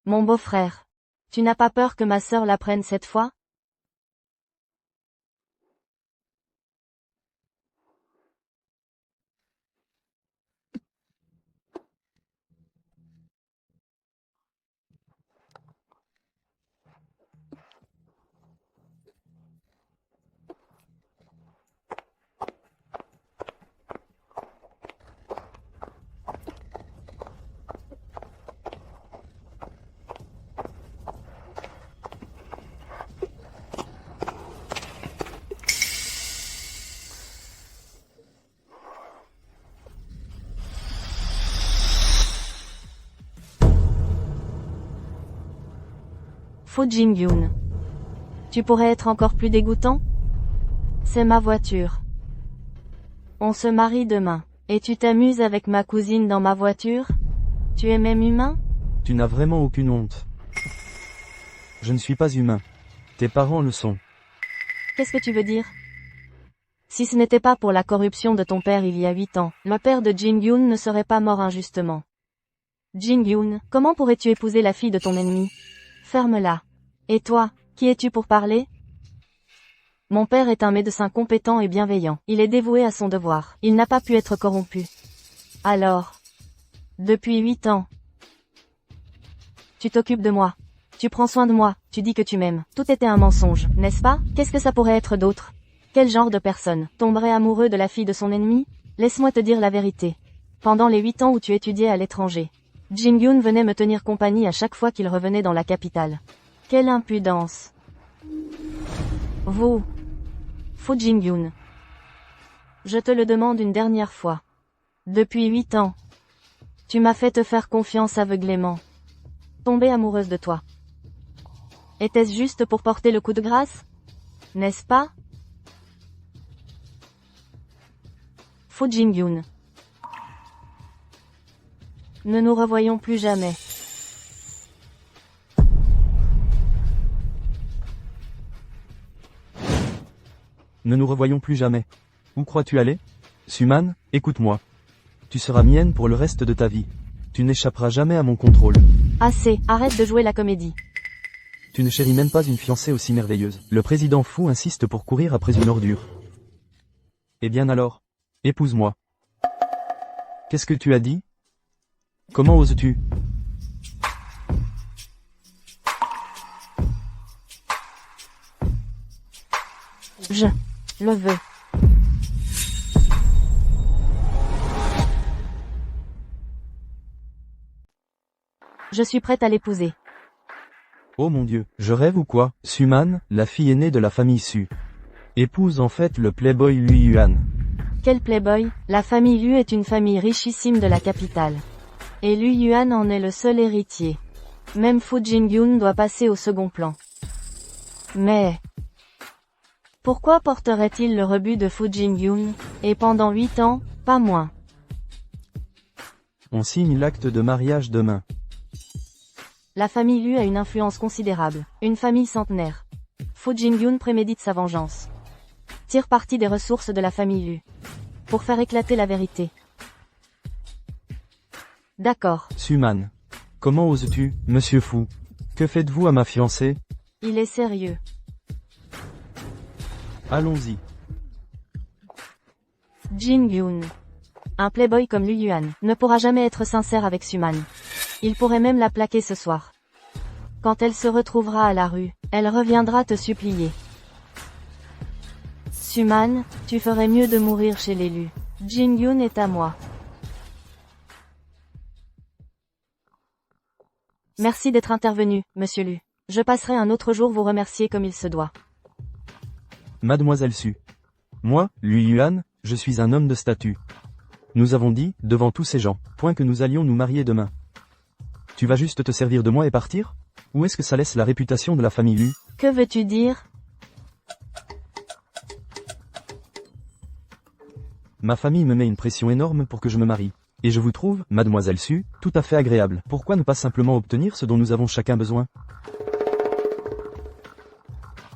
Mon beau-frère. Tu n'as pas peur que ma sœur l'apprenne cette fois? Foo Jin-yoon. Tu pourrais être encore plus dégoûtant? C'est ma voiture. On se marie demain. Et tu t'amuses avec ma cousine dans ma voiture? Tu es même humain? Tu n'as vraiment aucune honte. Je ne suis pas humain. Tes parents le sont. Qu'est-ce que tu veux dire? Si ce n'était pas pour la corruption de ton père il y a 8 ans, le père de Jin-yoon ne serait pas mort injustement. Jin-yoon, comment pourrais-tu épouser la fille de ton ennemi? Ferme-la. Et toi, qui es-tu pour parler? Mon père est un médecin compétent et bienveillant. Il est dévoué à son devoir. Il n'a pas pu être corrompu. Alors, depuis 8 ans, tu t'occupes de moi. Tu prends soin de moi, tu dis que tu m'aimes. Tout était un mensonge, n'est-ce pas? Qu'est-ce que ça pourrait être d'autre? Quel genre de personne tomberait amoureux de la fille de son ennemi? Laisse-moi te dire la vérité. Pendant les 8 ans où tu étudiais à l'étranger, Jin-yoon venait me tenir compagnie à chaque fois qu'il revenait dans la capitale. Quelle impudence! Vous, Foo Jin-yoon. Je te le demande une dernière fois. Depuis 8 ans, tu m'as fait te faire confiance aveuglément. Tomber amoureuse de toi. Était-ce juste pour porter le coup de grâce? N'est-ce pas? Foo Jin-yoon. Ne nous revoyons plus jamais. Ne nous revoyons plus jamais. Où crois-tu aller? Suman, écoute-moi. Tu seras mienne pour le reste de ta vie. Tu n'échapperas jamais à mon contrôle. Assez, arrête de jouer la comédie. Tu ne chéris même pas une fiancée aussi merveilleuse. Le président fou insiste pour courir après une ordure. Eh bien alors, épouse-moi. Qu'est-ce que tu as dit? Comment oses-tu? Je le veux. Je suis prête à l'épouser. Oh mon Dieu, je rêve ou quoi? Suman, la fille aînée de la famille Su. Épouse en fait le playboy Lui Yuan. Quel playboy? La famille Liu est une famille richissime de la capitale. Et Liu Yuan en est le seul héritier. Même Foo Jin-yoon doit passer au second plan. Mais pourquoi porterait-il le rebut de Foo Jin-yoon? Et pendant 8 ans, pas moins. On signe l'acte de mariage demain. La famille Liu a une influence considérable. Une famille centenaire. Foo Jin-yoon prémédite sa vengeance. Tire parti des ressources de la famille Liu. Pour faire éclater la vérité. D'accord. Suman. Comment oses-tu, monsieur fou? Que faites-vous à ma fiancée? Il est sérieux. Allons-y. Jin-yoon. Un playboy comme Liu Yuan ne pourra jamais être sincère avec Suman. Il pourrait même la plaquer ce soir. Quand elle se retrouvera à la rue, elle reviendra te supplier. Suman, tu ferais mieux de mourir chez l'élu. Jin-yoon est à moi. Merci d'être intervenu, monsieur Liu. Je passerai un autre jour vous remercier comme il se doit. Mademoiselle Su. Moi, Lui Yuan, je suis un homme de statut. Nous avons dit, devant tous ces gens, que nous allions nous marier demain. Tu vas juste te servir de moi et partir? Ou est-ce que ça laisse la réputation de la famille Liu? Que veux-tu dire? Ma famille me met une pression énorme pour que je me marie. Et je vous trouve, mademoiselle Su, tout à fait agréable. Pourquoi ne pas simplement obtenir ce dont nous avons chacun besoin?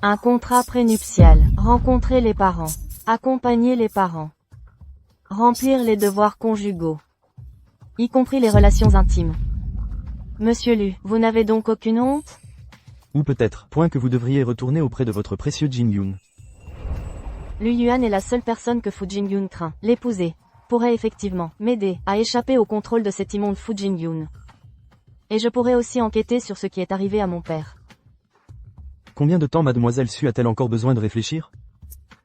Un contrat prénuptial. Rencontrer les parents. Accompagner les parents. Remplir les devoirs conjugaux. Y compris les relations intimes. Monsieur Lu, vous n'avez donc aucune honte? Ou peut-être, point que vous devriez retourner auprès de votre précieux Jin-Yoon. Lu Yuan est la seule personne que Fu Jingyun craint. L'épouser pourrait effectivement m'aider à échapper au contrôle de cet immonde Fu Jingyun. Et je pourrais aussi enquêter sur ce qui est arrivé à mon père. Combien de temps mademoiselle Su a-t-elle encore besoin de réfléchir?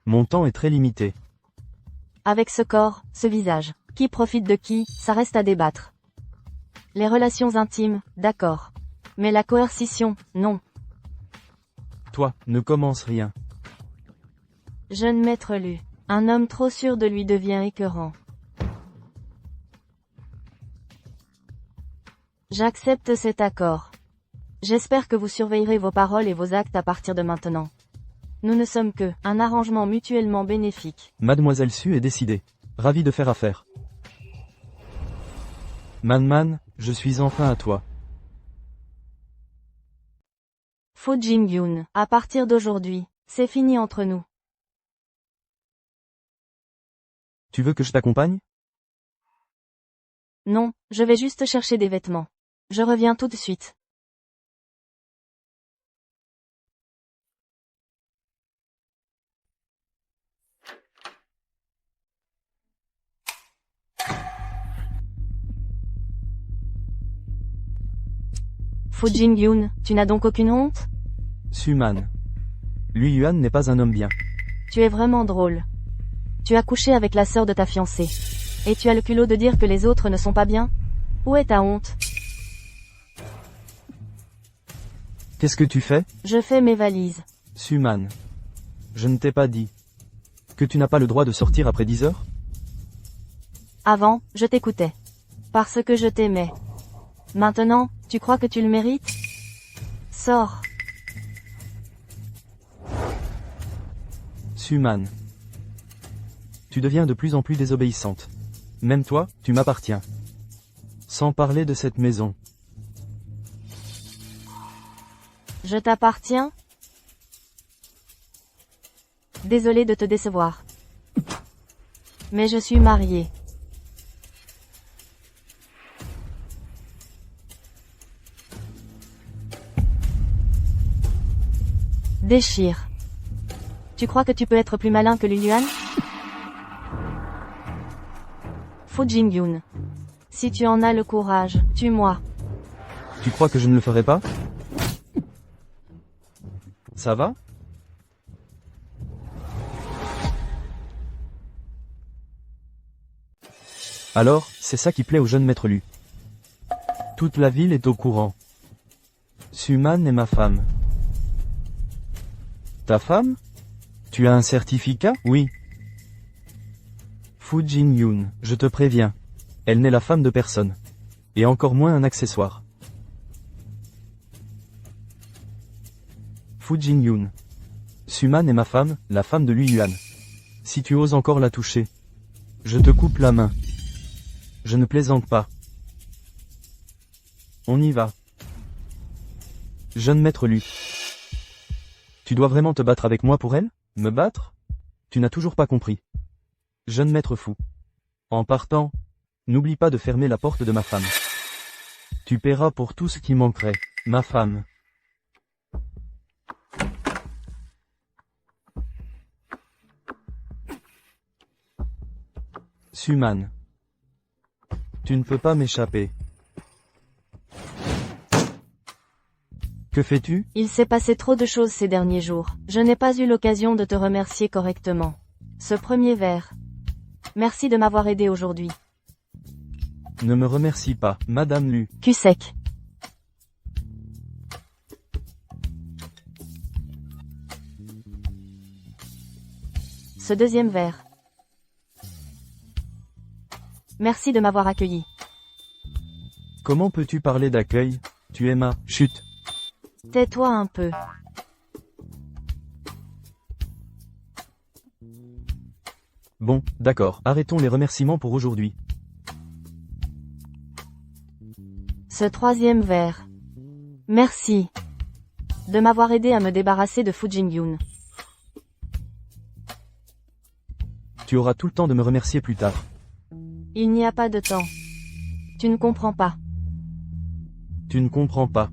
Mon temps est très limité. Avec ce corps, ce visage, qui profite de qui, ça reste à débattre. Les relations intimes, d'accord. Mais la coercition, non. Toi, ne commence rien. Jeune maître Lu. Un homme trop sûr de lui devient écœurant. J'accepte cet accord. J'espère que vous surveillerez vos paroles et vos actes à partir de maintenant. Nous ne sommes que un arrangement mutuellement bénéfique. Mademoiselle Su est décidée. Ravie de faire affaire. Man, je suis enfin à toi. Fu Jingyun, à partir d'aujourd'hui, c'est fini entre nous. Tu veux que je t'accompagne? Non, je vais juste chercher des vêtements. Je reviens tout de suite. Fu Jingyun, tu n'as donc aucune honte? Su-man. Lui Yuan n'est pas un homme bien. Tu es vraiment drôle. Tu as couché avec la sœur de ta fiancée. Et tu as le culot de dire que les autres ne sont pas bien? Où est ta honte? Qu'est-ce que tu fais? Je fais mes valises. Su-man. Je ne t'ai pas dit que tu n'as pas le droit de sortir après 10 heures? Avant, je t'écoutais. Parce que je t'aimais. Maintenant, tu crois que tu le mérites? Sors. Su-man. Tu deviens de plus en plus désobéissante. Même toi, tu m'appartiens. Sans parler de cette maison. Je t'appartiens? Désolé de te décevoir. Mais je suis mariée. Déchire. Tu crois que tu peux être plus malin que Lu Yuan? Fu Jingyun. Si tu en as le courage, tue-moi. Tu crois que je ne le ferai pas? Ça va? Alors, c'est ça qui plaît au jeune maître Lu. Toute la ville est au courant. Su-man est ma femme. Ta femme? Tu as un certificat? Oui. Fu Jingyun, je te préviens. Elle n'est la femme de personne. Et encore moins un accessoire. Fu Jingyun. Su-man est ma femme, la femme de Lu Yuan. Si tu oses encore la toucher, je te coupe la main. Je ne plaisante pas. On y va. Jeune maître Lu. Tu dois vraiment te battre avec moi pour elle? Me battre? Tu n'as toujours pas compris. Jeune maître Fu. En partant, n'oublie pas de fermer la porte de ma femme. Tu paieras pour tout ce qui manquerait, ma femme. Su-man. Tu ne peux pas m'échapper. Que fais-tu? Il s'est passé trop de choses ces derniers jours. Je n'ai pas eu l'occasion de te remercier correctement. Ce premier verre. Merci de m'avoir aidé aujourd'hui. Ne me remercie pas, Madame Lu. Cul sec. Ce deuxième verre. Merci de m'avoir accueilli. Comment peux-tu parler d'accueil? Tu es ma... Chut. Tais-toi un peu. Bon, d'accord, arrêtons les remerciements pour aujourd'hui. Ce troisième verre. Merci. De m'avoir aidé à me débarrasser de Fu Jingyun. Tu auras tout le temps de me remercier plus tard. Il n'y a pas de temps. Tu ne comprends pas. Tu ne comprends pas.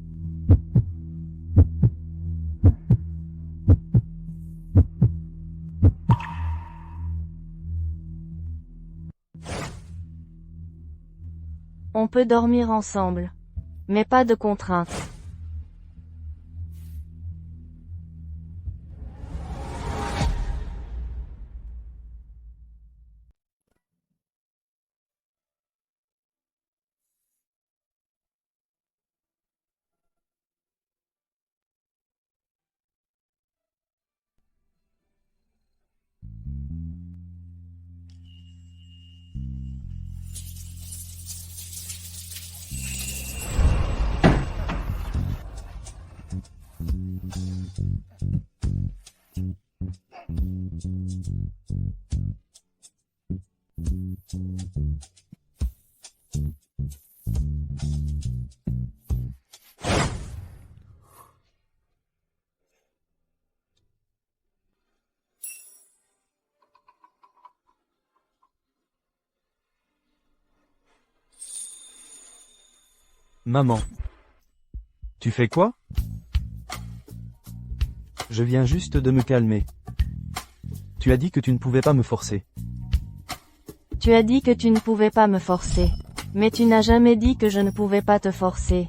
On peut dormir ensemble. Mais pas de contraintes. Maman. Tu fais quoi? Je viens juste de me calmer. Tu as dit que tu ne pouvais pas me forcer. Tu as dit que tu ne pouvais pas me forcer. Mais tu n'as jamais dit que je ne pouvais pas te forcer.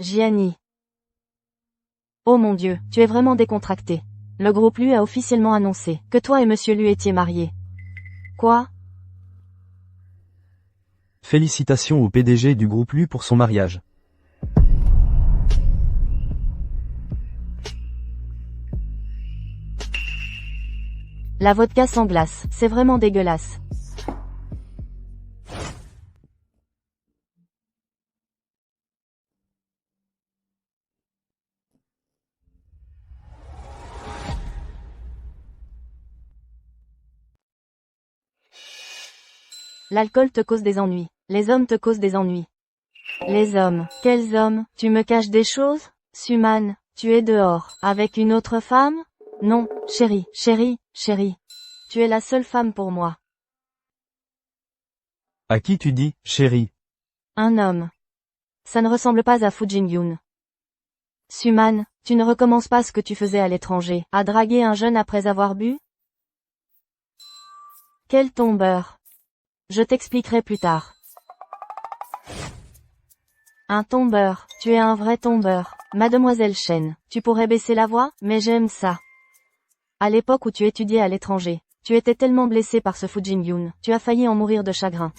Gianni. Oh mon Dieu, tu es vraiment décontracté. Le groupe Lu a officiellement annoncé que toi et Monsieur Lu étiez mariés. Quoi? Félicitations au PDG du groupe Lu pour son mariage. La vodka sans glace, c'est vraiment dégueulasse. L'alcool te cause des ennuis. Les hommes te causent des ennuis. Les hommes. Quels hommes? Tu me caches des choses? Suman, tu es dehors. Avec une autre femme? Non, chérie, chérie, chérie. Tu es la seule femme pour moi. À qui tu dis, chérie? Un homme. Ça ne ressemble pas à Fu Jingyun. Suman, tu ne recommences pas ce que tu faisais à l'étranger, à draguer un jeune après avoir bu? Quel tombeur. Je t'expliquerai plus tard. Un tombeur, tu es un vrai tombeur. Mademoiselle Chen, tu pourrais baisser la voix, mais j'aime ça. À l'époque où tu étudiais à l'étranger, tu étais tellement blessé par ce Fu Jingyun, tu as failli en mourir de chagrin.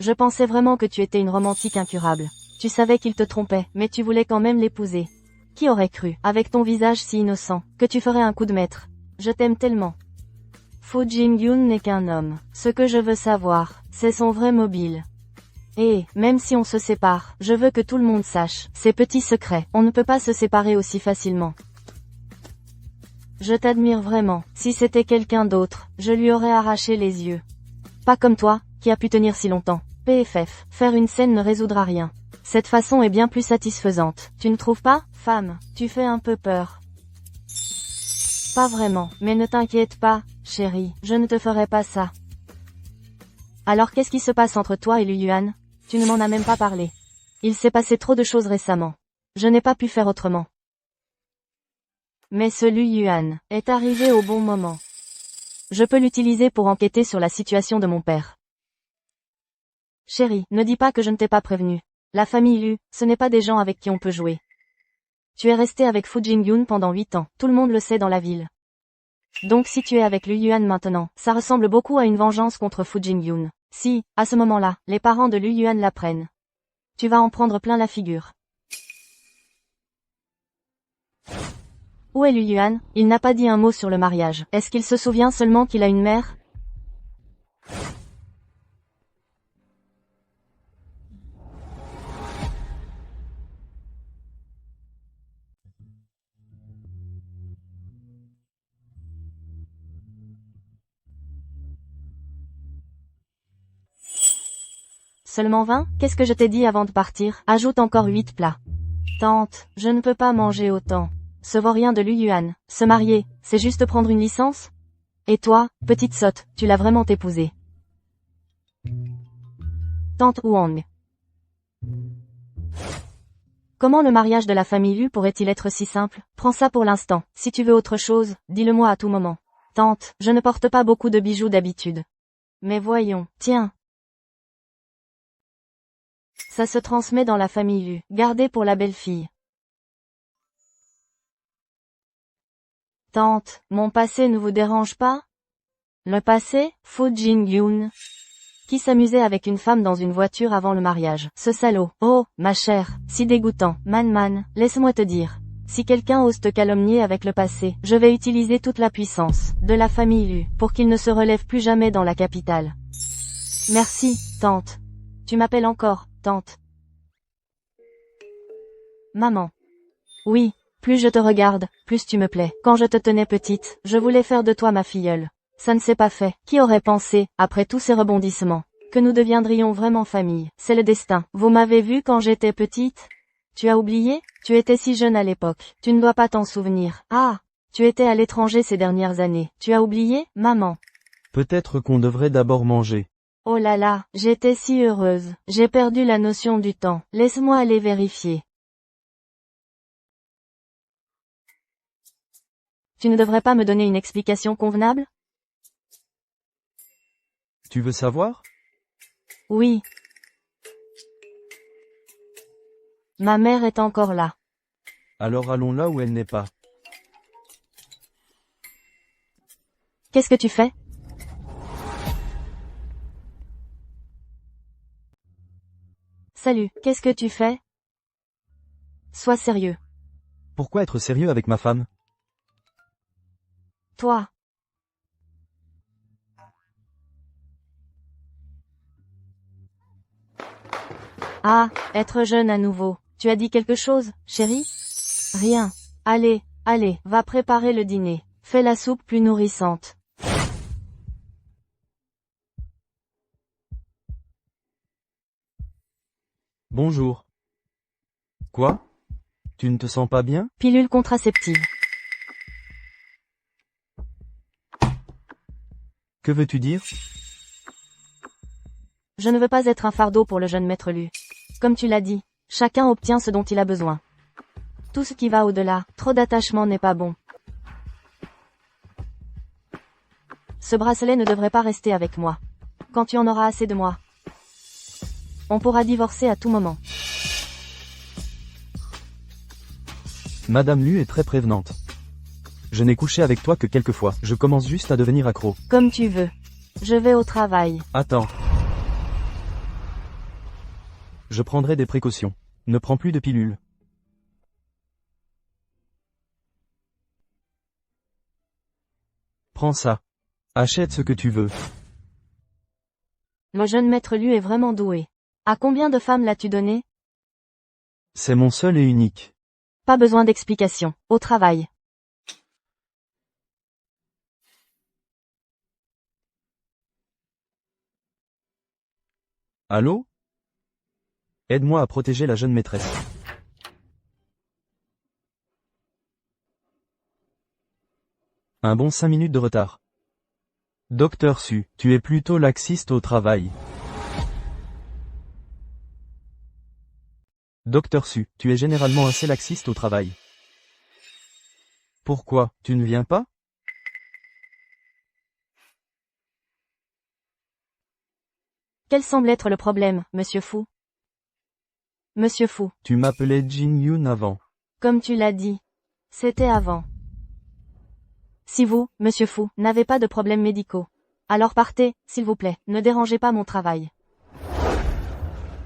Je pensais vraiment que tu étais une romantique incurable. Tu savais qu'il te trompait, mais tu voulais quand même l'épouser. Qui aurait cru, avec ton visage si innocent, que tu ferais un coup de maître? Je t'aime tellement. Fu Jingyun n'est qu'un homme. Ce que je veux savoir, c'est son vrai mobile. Et, même si on se sépare, je veux que tout le monde sache, ces petits secrets, on ne peut pas se séparer aussi facilement. Je t'admire vraiment. Si c'était quelqu'un d'autre, je lui aurais arraché les yeux. Pas comme toi, qui a pu tenir si longtemps. PFF, faire une scène ne résoudra rien. Cette façon est bien plus satisfaisante. Tu ne trouves pas, femme? Tu fais un peu peur. Pas vraiment, mais ne t'inquiète pas, chérie, je ne te ferai pas ça. Alors qu'est-ce qui se passe entre toi et Lu Yuan? Tu ne m'en as même pas parlé. Il s'est passé trop de choses récemment. Je n'ai pas pu faire autrement. Mais ce Lu Yuan est arrivé au bon moment. Je peux l'utiliser pour enquêter sur la situation de mon père. Chérie, ne dis pas que je ne t'ai pas prévenu. La famille Lu, ce n'est pas des gens avec qui on peut jouer. Tu es resté avec Fu Jingyun pendant 8 ans, tout le monde le sait dans la ville. Donc si tu es avec Lu Yuan maintenant, ça ressemble beaucoup à une vengeance contre Fu Jingyun. Si, à ce moment-là, les parents de Lu Yuan l'apprennent. Tu vas en prendre plein la figure. Où est Lu Yuan? Il n'a pas dit un mot sur le mariage. Est-ce qu'il se souvient seulement qu'il a une mère? Seulement 20? Qu'est-ce que je t'ai dit avant de partir? Ajoute encore 8 plats. Tante, je ne peux pas manger autant. Ce vaut rien de Lu Yuan. Se marier, c'est juste prendre une licence? Et toi, petite sotte, tu l'as vraiment épousé. Tante Huang. Comment le mariage de la famille Lu pourrait-il être si simple? Prends ça pour l'instant. Si tu veux autre chose, dis-le-moi à tout moment. Tante, je ne porte pas beaucoup de bijoux d'habitude. Mais voyons, tiens. Ça se transmet dans la famille Lu. Gardez pour la belle-fille. Tante, mon passé ne vous dérange pas? Le passé? Fu Jingyun. Qui s'amusait avec une femme dans une voiture avant le mariage. Ce salaud. Oh, ma chère, si dégoûtant. Man, laisse-moi te dire. Si quelqu'un ose te calomnier avec le passé, je vais utiliser toute la puissance de la famille Lu pour qu'il ne se relève plus jamais dans la capitale. Merci, tante. Tu m'appelles encore, tante. Maman. Oui, plus je te regarde, plus tu me plais. Quand je te tenais petite, je voulais faire de toi ma filleule. Ça ne s'est pas fait. Qui aurait pensé, après tous ces rebondissements, que nous deviendrions vraiment famille? C'est le destin. Vous m'avez vue quand j'étais petite? Tu as oublié? Tu étais si jeune à l'époque. Tu ne dois pas t'en souvenir. Ah! Tu étais à l'étranger ces dernières années. Tu as oublié, maman? Peut-être qu'on devrait d'abord manger. Oh là là, j'étais si heureuse. J'ai perdu la notion du temps. Laisse-moi aller vérifier. Tu ne devrais pas me donner une explication convenable? Tu veux savoir? Oui. Ma mère est encore là. Alors allons là où elle n'est pas. Qu'est-ce que tu fais? Salut, qu'est-ce que tu fais? Sois sérieux. Pourquoi être sérieux avec ma femme? Toi. Ah, être jeune à nouveau. Tu as dit quelque chose, chérie? Rien. Allez, va préparer le dîner. Fais la soupe plus nourrissante. Bonjour. Quoi? Tu ne te sens pas bien? Pilule contraceptive. Que veux-tu dire? Je ne veux pas être un fardeau pour le jeune maître Lu. Comme tu l'as dit, chacun obtient ce dont il a besoin. Tout ce qui va au-delà, trop d'attachement n'est pas bon. Ce bracelet ne devrait pas rester avec moi. Quand tu en auras assez de moi, on pourra divorcer à tout moment. Madame Lu est très prévenante. Je n'ai couché avec toi que quelques fois. Je commence juste à devenir accro. Comme tu veux. Je vais au travail. Attends. Je prendrai des précautions. Ne prends plus de pilules. Prends ça. Achète ce que tu veux. Le jeune maître Lu est vraiment doué. À combien de femmes l'as-tu donné? C'est mon seul et unique. Pas besoin d'explication. Au travail. Allô? Aide-moi à protéger la jeune maîtresse. Un bon 5 minutes de retard. Docteur Su, tu es plutôt laxiste au travail. Docteur Su, tu es généralement assez laxiste au travail. Pourquoi, tu ne viens pas? Quel semble être le problème, monsieur Fu? Monsieur Fu. Tu m'appelais Jin Yun avant. Comme tu l'as dit. C'était avant. Si vous, monsieur Fu, n'avez pas de problèmes médicaux, alors partez, s'il vous plaît, ne dérangez pas mon travail.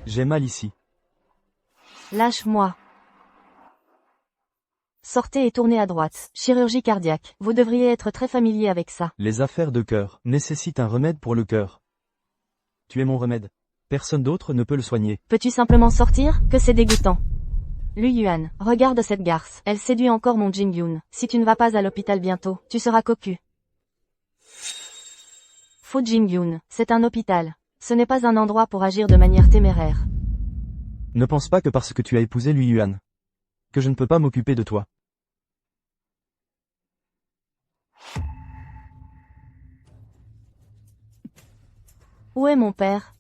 J'ai mal ici. Lâche-moi. Sortez et tournez à droite. Chirurgie cardiaque. Vous devriez être très familier avec ça. Les affaires de cœur nécessitent un remède pour le cœur. Tu es mon remède. Personne d'autre ne peut le soigner. Peux-tu simplement sortir? Que c'est dégoûtant. Lu Yuan, regarde cette garce. Elle séduit encore mon Jingyun. Si tu ne vas pas à l'hôpital bientôt, tu seras cocu. Fu Jingyun, c'est un hôpital. Ce n'est pas un endroit pour agir de manière téméraire. Ne pense pas que parce que tu as épousé Lui Yuan, que je ne peux pas m'occuper de toi. Où est mon père?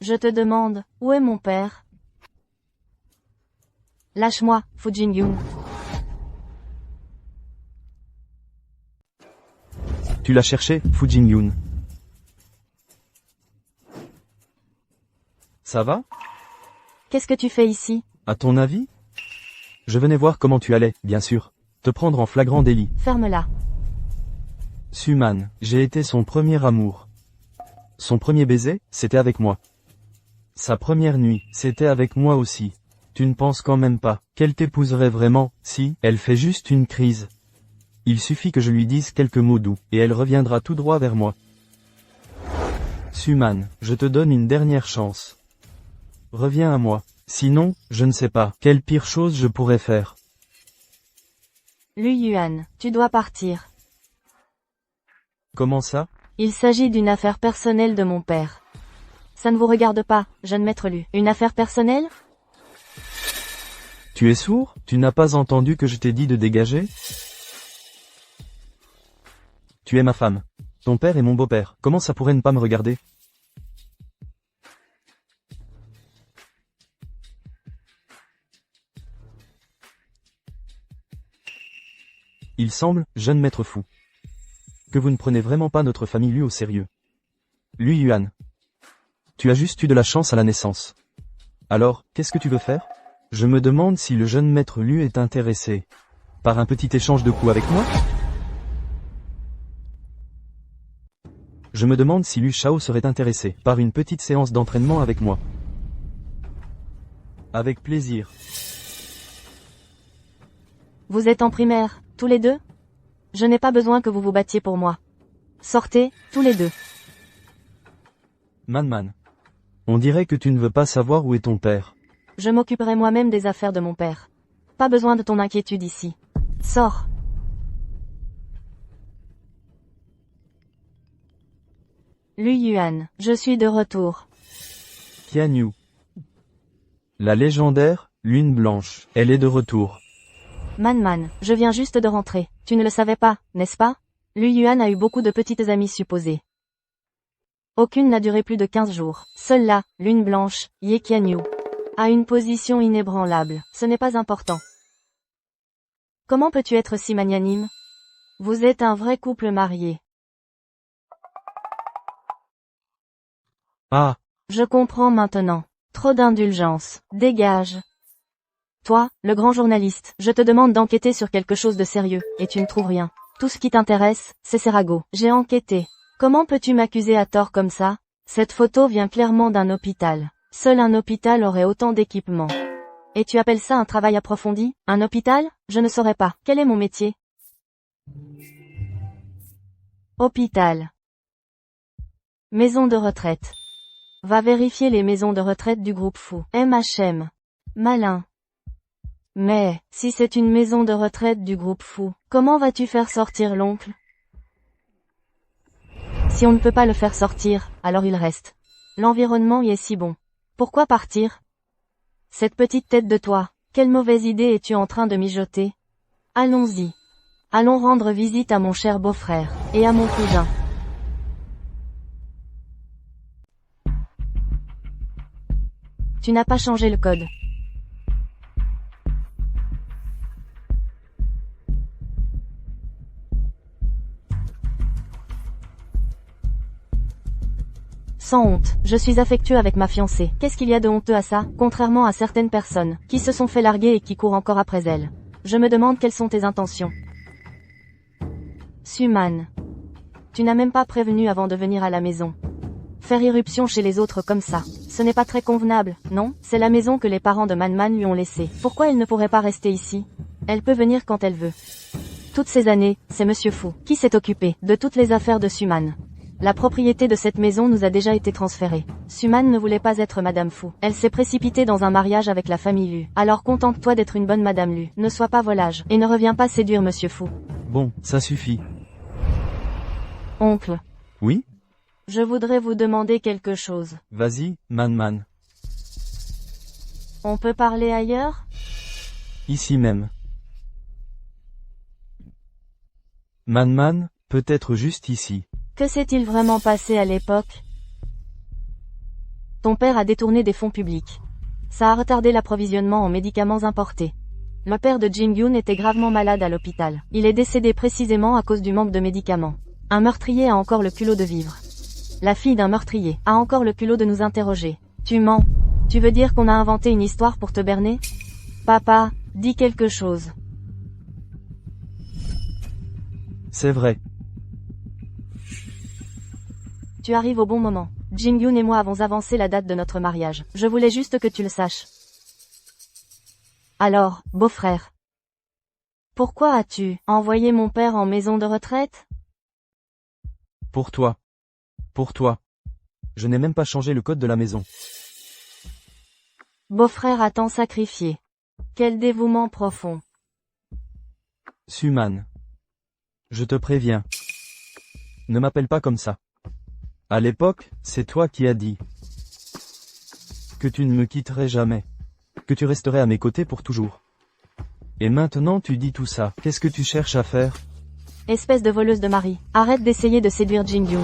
Je te demande, où est mon père? Lâche-moi, Fu Jingyun. Tu l'as cherché, Fu Jingyun. Ça va? Qu'est-ce que tu fais ici? À ton avis? Je venais voir comment tu allais, bien sûr. Te prendre en flagrant délit. Ferme-la. Suman, j'ai été son premier amour. Son premier baiser, c'était avec moi. Sa première nuit, c'était avec moi aussi. Tu ne penses quand même pas qu'elle t'épouserait vraiment, si elle fait juste une crise. Il suffit que je lui dise quelques mots doux, et elle reviendra tout droit vers moi. Suman, je te donne une dernière chance. Reviens à moi. Sinon, je ne sais pas quelle pire chose je pourrais faire. Lui Yuan, tu dois partir. Comment ça? Il s'agit d'une affaire personnelle de mon père. Ça ne vous regarde pas, jeune maître Lu. Une affaire personnelle? Tu es sourd? Tu n'as pas entendu que je t'ai dit de dégager? Tu es ma femme. Ton père est mon beau-père. Comment ça pourrait ne pas me regarder? Il semble, jeune maître fou, que vous ne prenez vraiment pas notre famille Lu au sérieux. Lui Yuan. Tu as juste eu de la chance à la naissance. Alors, qu'est-ce que tu veux faire? Je me demande si le jeune maître Lu est intéressé par un petit échange de coups avec moi? Je me demande si Lu Shao serait intéressé par une petite séance d'entraînement avec moi. Avec plaisir. Vous êtes en primaire, tous les deux? Je n'ai pas besoin que vous vous battiez pour moi. Sortez, tous les deux. Man. On dirait que tu ne veux pas savoir où est ton père. Je m'occuperai moi-même des affaires de mon père. Pas besoin de ton inquiétude ici. Sors. Lui Yuan, je suis de retour. Qian Yu. La légendaire Lune Blanche, elle est de retour. Man, je viens juste de rentrer. Tu ne le savais pas, n'est-ce pas? Lui Yuan a eu beaucoup de petites amies supposées. Aucune n'a duré plus de 15 jours. Seule la Lune Blanche, Ye Qianyu, a une position inébranlable. Ce n'est pas important. Comment peux-tu être si magnanime? Vous êtes un vrai couple marié. Ah, Je comprends maintenant. Trop d'indulgence. Dégage. Toi, le grand journaliste, je te demande d'enquêter sur quelque chose de sérieux, et tu ne trouves rien. Tout ce qui t'intéresse, c'est ces ragots. J'ai enquêté. Comment peux-tu m'accuser à tort comme ça? Cette photo vient clairement d'un hôpital. Seul un hôpital aurait autant d'équipements. Et tu appelles ça un travail approfondi? Un hôpital? Je ne saurais pas. Quel est mon métier? Hôpital. Maison de retraite. Va vérifier les maisons de retraite du groupe Fu. MHM. Malin. Mais, si c'est une maison de retraite du groupe Fu, comment vas-tu faire sortir l'oncle? Si on ne peut pas le faire sortir, alors il reste. L'environnement y est si bon. Pourquoi partir? Cette petite tête de toi, quelle mauvaise idée es-tu en train de mijoter? Allons-y. Allons rendre visite à mon cher beau-frère, et à mon cousin. Tu n'as pas changé le code. Sans honte, je suis affectueux avec ma fiancée. Qu'est-ce qu'il y a de honteux à ça, contrairement à certaines personnes, qui se sont fait larguer et qui courent encore après elle? Je me demande quelles sont tes intentions. Suman. Tu n'as même pas prévenu avant de venir à la maison. Faire irruption chez les autres comme ça, ce n'est pas très convenable, non? C'est la maison que les parents de Man lui ont laissée. Pourquoi elle ne pourrait pas rester ici? Elle peut venir quand elle veut. Toutes ces années, c'est Monsieur Fu qui s'est occupé de toutes les affaires de Suman. La propriété de cette maison nous a déjà été transférée. Suman ne voulait pas être Madame Fu. Elle s'est précipitée dans un mariage avec la famille Lu. Alors contente-toi d'être une bonne Madame Lu. Ne sois pas volage, et ne reviens pas séduire Monsieur Fu. Bon, ça suffit. Oncle. Oui? Je voudrais vous demander quelque chose. Vas-y, Man. On peut parler ailleurs? Ici même. Man, peut-être juste ici. Que s'est-il vraiment passé à l'époque? Ton père a détourné des fonds publics. Ça a retardé l'approvisionnement en médicaments importés. Le père de Jin-Yoon était gravement malade à l'hôpital. Il est décédé précisément à cause du manque de médicaments. Un meurtrier a encore le culot de vivre. La fille d'un meurtrier a encore le culot de nous interroger. Tu mens. Tu veux dire qu'on a inventé une histoire pour te berner? Papa, dis quelque chose. C'est vrai. Tu arrives au bon moment. Jin-Yoon et moi avons avancé la date de notre mariage. Je voulais juste que tu le saches. Alors, beau-frère. Pourquoi as-tu envoyé mon père en maison de retraite? Pour toi. Pour toi. Je n'ai même pas changé le code de la maison. Beau-frère a tant sacrifié. Quel dévouement profond. Suman. Je te préviens. Ne m'appelle pas comme ça. À l'époque, c'est toi qui as dit que tu ne me quitterais jamais. Que tu resterais à mes côtés pour toujours. Et maintenant tu dis tout ça. Qu'est-ce que tu cherches à faire? Espèce de voleuse de mari. Arrête d'essayer de séduire Jin-Yoon.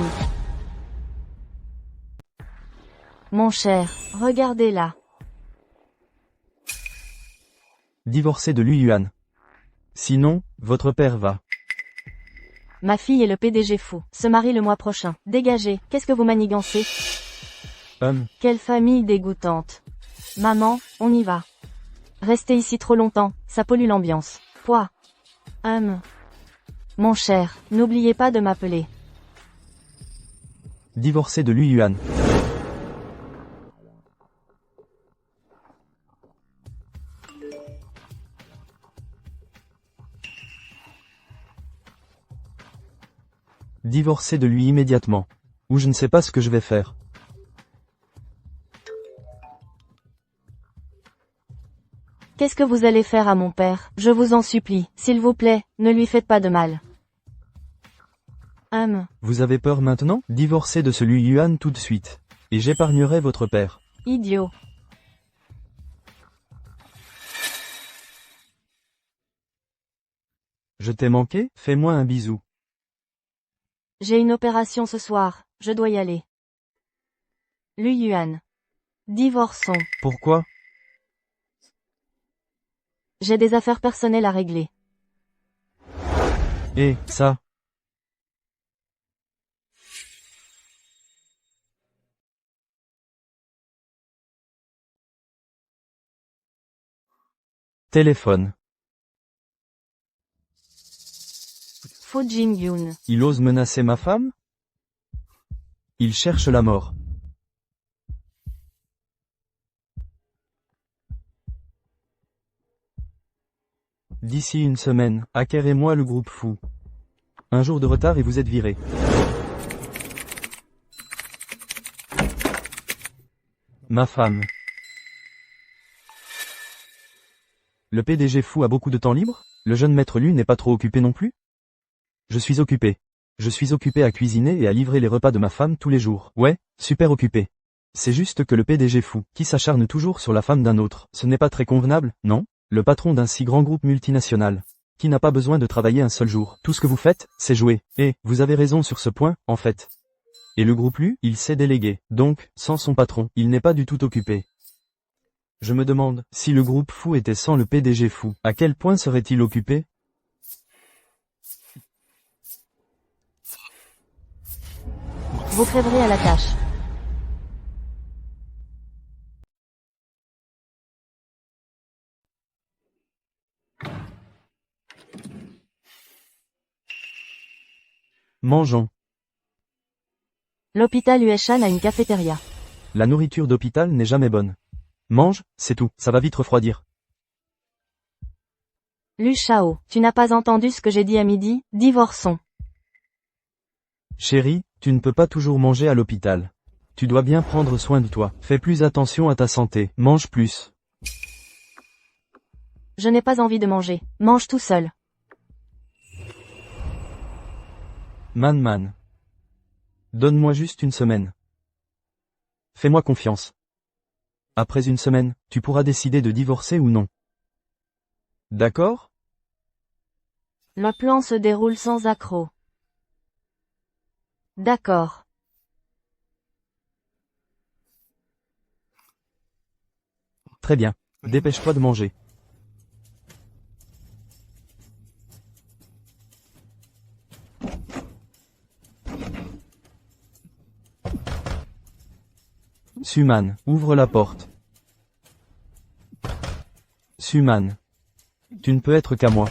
Mon cher, regardez-la. Divorcer de Lui Yuan. Sinon, votre père va. Ma fille et le PDG fou se marient le mois prochain. Dégagez, qu'est-ce que vous manigancez? Quelle famille dégoûtante. Maman, on y va. Restez ici trop longtemps, ça pollue l'ambiance. Quoi? Mon cher, n'oubliez pas de m'appeler. Divorcer de Lui Yuan. Divorcer de lui immédiatement. Ou je ne sais pas ce que je vais faire. Qu'est-ce que vous allez faire à mon père? Je vous en supplie, s'il vous plaît, ne lui faites pas de mal. Vous avez peur maintenant? Divorcez de ce Lui Yuan tout de suite. Et j'épargnerai votre père. Idiot. Je t'ai manqué? Fais-moi un bisou. J'ai une opération ce soir, je dois y aller. Lui Yuan. Divorçons. Pourquoi? J'ai des affaires personnelles à régler. Et, ça? Téléphone. Faux Jin-Yoon. Il ose menacer ma femme? Il cherche la mort. D'ici une semaine, Hacker et moi le groupe fou. Un jour de retard et vous êtes viré. Ma femme. Le PDG fou a beaucoup de temps libre? Le jeune maître Lu n'est pas trop occupé non plus? Je suis occupé. Je suis occupé à cuisiner et à livrer les repas de ma femme tous les jours. Ouais, super occupé. C'est juste que le PDG fou, qui s'acharne toujours sur la femme d'un autre, ce n'est pas très convenable, non? Le patron d'un si grand groupe multinational, qui n'a pas besoin de travailler un seul jour. Tout ce que vous faites, c'est jouer. Et, vous avez raison sur ce point, en fait. Et le groupe Lu, il s'est délégué. Donc, sans son patron, il n'est pas du tout occupé. Je me demande, si le groupe fou était sans le PDG fou, à quel point serait-il occupé? Vous crèverez à la tâche. Mangeons. L'hôpital Ueshan a une cafétéria. La nourriture d'hôpital n'est jamais bonne. Mange, c'est tout, ça va vite refroidir. Lu Shao, tu n'as pas entendu ce que j'ai dit à midi? Divorçons. Chérie, tu ne peux pas toujours manger à l'hôpital. Tu dois bien prendre soin de toi. Fais plus attention à ta santé. Mange plus. Je n'ai pas envie de manger. Mange tout seul. Man. Donne-moi juste une semaine. Fais-moi confiance. Après une semaine, tu pourras décider de divorcer ou non. D'accord? Le plan se déroule sans accroc. D'accord. Très bien. Dépêche-toi de manger. Suman, ouvre la porte. Suman. Tu ne peux être qu'à moi.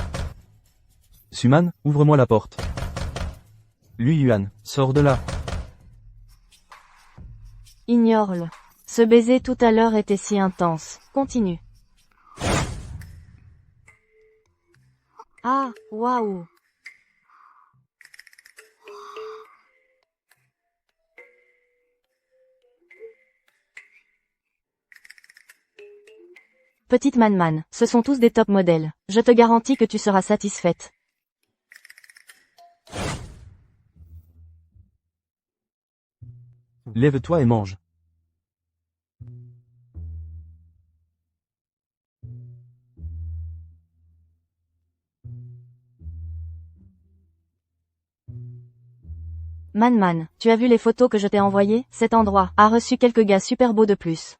Suman, ouvre-moi la porte. Lui Yuan, sors de là. Ignore-le. Ce baiser tout à l'heure était si intense. Continue. Ah, waouh. Petite Man, ce sont tous des top modèles. Je te garantis que tu seras satisfaite. Lève-toi et mange. Man, tu as vu les photos que je t'ai envoyées? Cet endroit a reçu quelques gars super beaux de plus.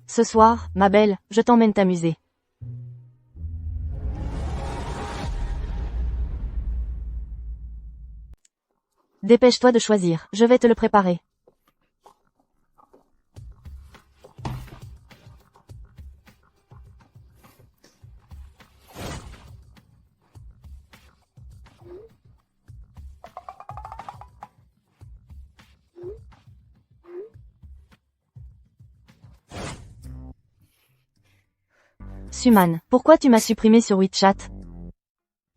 Ce soir, ma belle, je t'emmène t'amuser. Dépêche-toi de choisir, je vais te le préparer. Suman, pourquoi tu m'as supprimé sur WeChat?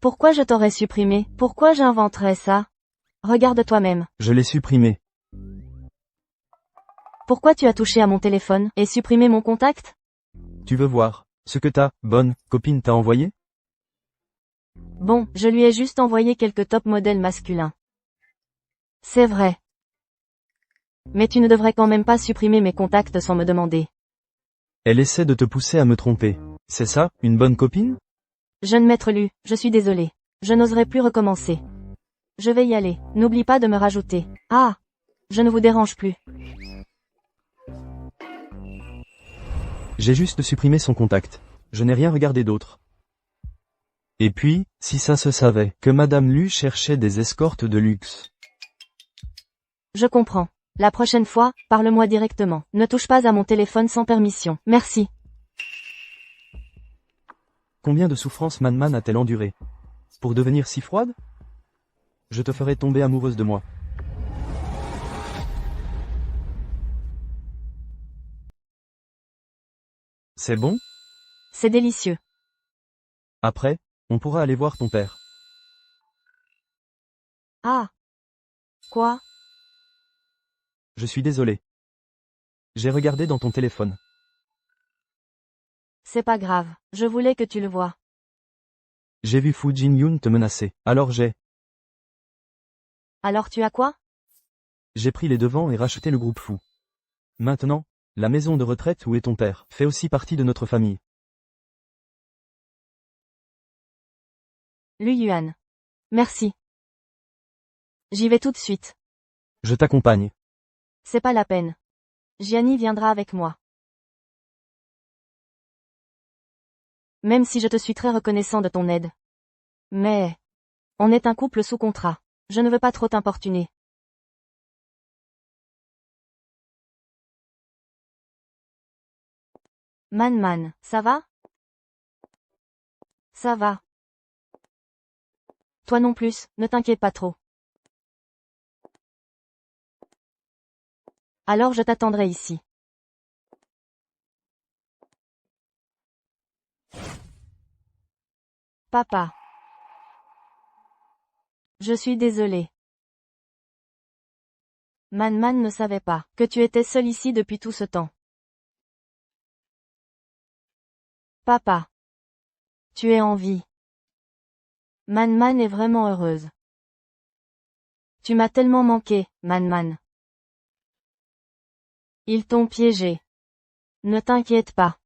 Pourquoi je t'aurais supprimé? Pourquoi j'inventerais ça? Regarde toi-même. Je l'ai supprimé. Pourquoi tu as touché à mon téléphone et supprimé mon contact? Tu veux voir ce que ta bonne copine t'a envoyé? Bon, je lui ai juste envoyé quelques top modèles masculins. C'est vrai. Mais tu ne devrais quand même pas supprimer mes contacts sans me demander. Elle essaie de te pousser à me tromper. C'est ça, une bonne copine? Jeune maître Lu, je suis désolé. Je n'oserai plus recommencer. Je vais y aller. N'oublie pas de me rajouter. Ah! Je ne vous dérange plus. J'ai juste supprimé son contact. Je n'ai rien regardé d'autre. Et puis, si ça se savait, que Madame Lu cherchait des escortes de luxe. Je comprends. La prochaine fois, parle-moi directement. Ne touche pas à mon téléphone sans permission. Merci. Combien de souffrances Man a-t-elle enduré? Pour devenir si froide? Je te ferai tomber amoureuse de moi. C'est bon? C'est délicieux. Après, on pourra aller voir ton père. Ah! Quoi? Je suis désolé. J'ai regardé dans ton téléphone. C'est pas grave. Je voulais que tu le vois. J'ai vu Fu Jin-yoon te menacer. Alors Alors tu as quoi? j'ai pris les devants et racheté le groupe Fu. Maintenant, la maison de retraite où est ton père fait aussi partie de notre famille. Lu Yuan. Merci. J'y vais tout de suite. Je t'accompagne. C'est pas la peine. Gianni viendra avec moi. Même si je te suis très reconnaissant de ton aide. Mais, on est un couple sous contrat. Je ne veux pas trop t'importuner. Man, ça va? Ça va. Toi non plus, ne t'inquiète pas trop. Alors je t'attendrai ici. Papa. Je suis désolée. Man ne savait pas que tu étais seul ici depuis tout ce temps. Papa. Tu es en vie. Man est vraiment heureuse. Tu m'as tellement manqué, Man. Ils t'ont piégé. Ne t'inquiète pas.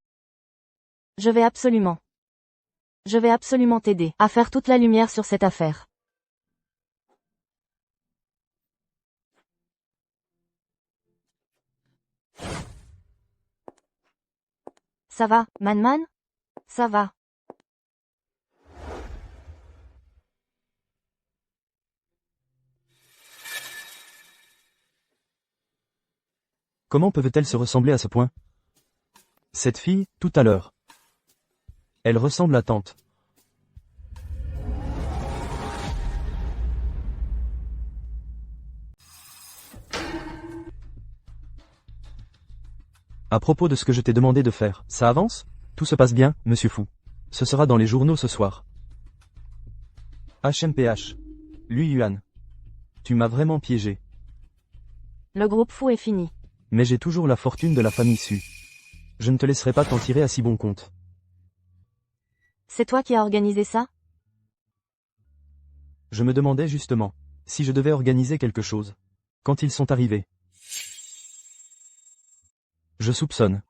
Je vais absolument t'aider à faire toute la lumière sur cette affaire. Ça va, Man? Ça va. Comment peuvent-elles se ressembler à ce point? Cette fille, tout à l'heure. Elle ressemble à tante. À propos de ce que je t'ai demandé de faire, ça avance? Tout se passe bien, monsieur Fou. Ce sera dans les journaux ce soir. HMPH. Lui Yuan. Tu m'as vraiment piégé. Le groupe fou est fini. Mais j'ai toujours la fortune de la famille Su. Je ne te laisserai pas t'en tirer à si bon compte. C'est toi qui as organisé ça? Je me demandais justement si je devais organiser quelque chose. Quand ils sont arrivés. Je soupçonne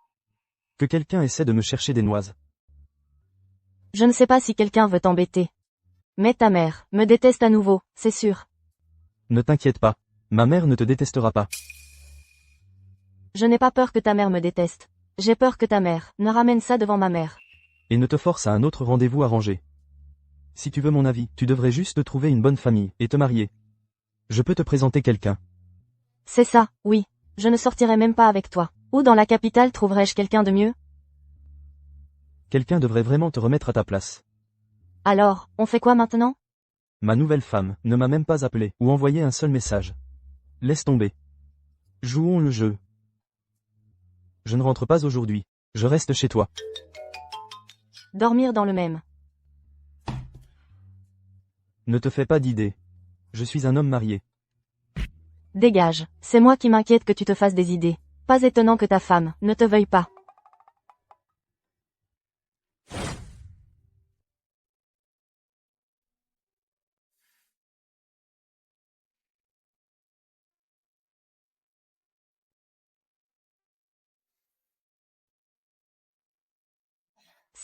que quelqu'un essaie de me chercher des noises. Je ne sais pas si quelqu'un veut t'embêter. Mais ta mère me déteste à nouveau, c'est sûr. Ne t'inquiète pas, ma mère ne te détestera pas. Je n'ai pas peur que ta mère me déteste. J'ai peur que ta mère ne ramène ça devant ma mère. Et ne te force à un autre rendez-vous arrangé. Si tu veux mon avis, tu devrais juste trouver une bonne famille et te marier. Je peux te présenter quelqu'un. C'est ça, oui. Je ne sortirai même pas avec toi. Où dans la capitale trouverais-je quelqu'un de mieux? Quelqu'un devrait vraiment te remettre à ta place. Alors, on fait quoi maintenant? Ma nouvelle femme ne m'a même pas appelé ou envoyé un seul message. Laisse tomber. Jouons le jeu. Je ne rentre pas aujourd'hui. Je reste chez toi. Dormir dans le même. Ne te fais pas d'idées. Je suis un homme marié. Dégage. C'est moi qui m'inquiète que tu te fasses des idées. Pas étonnant que ta femme ne te veuille pas.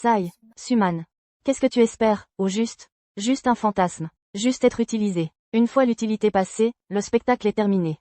Sai, Suman. Qu'est-ce que tu espères, au juste? Juste un fantasme. Juste être utilisé. Une fois l'utilité passée, le spectacle est terminé.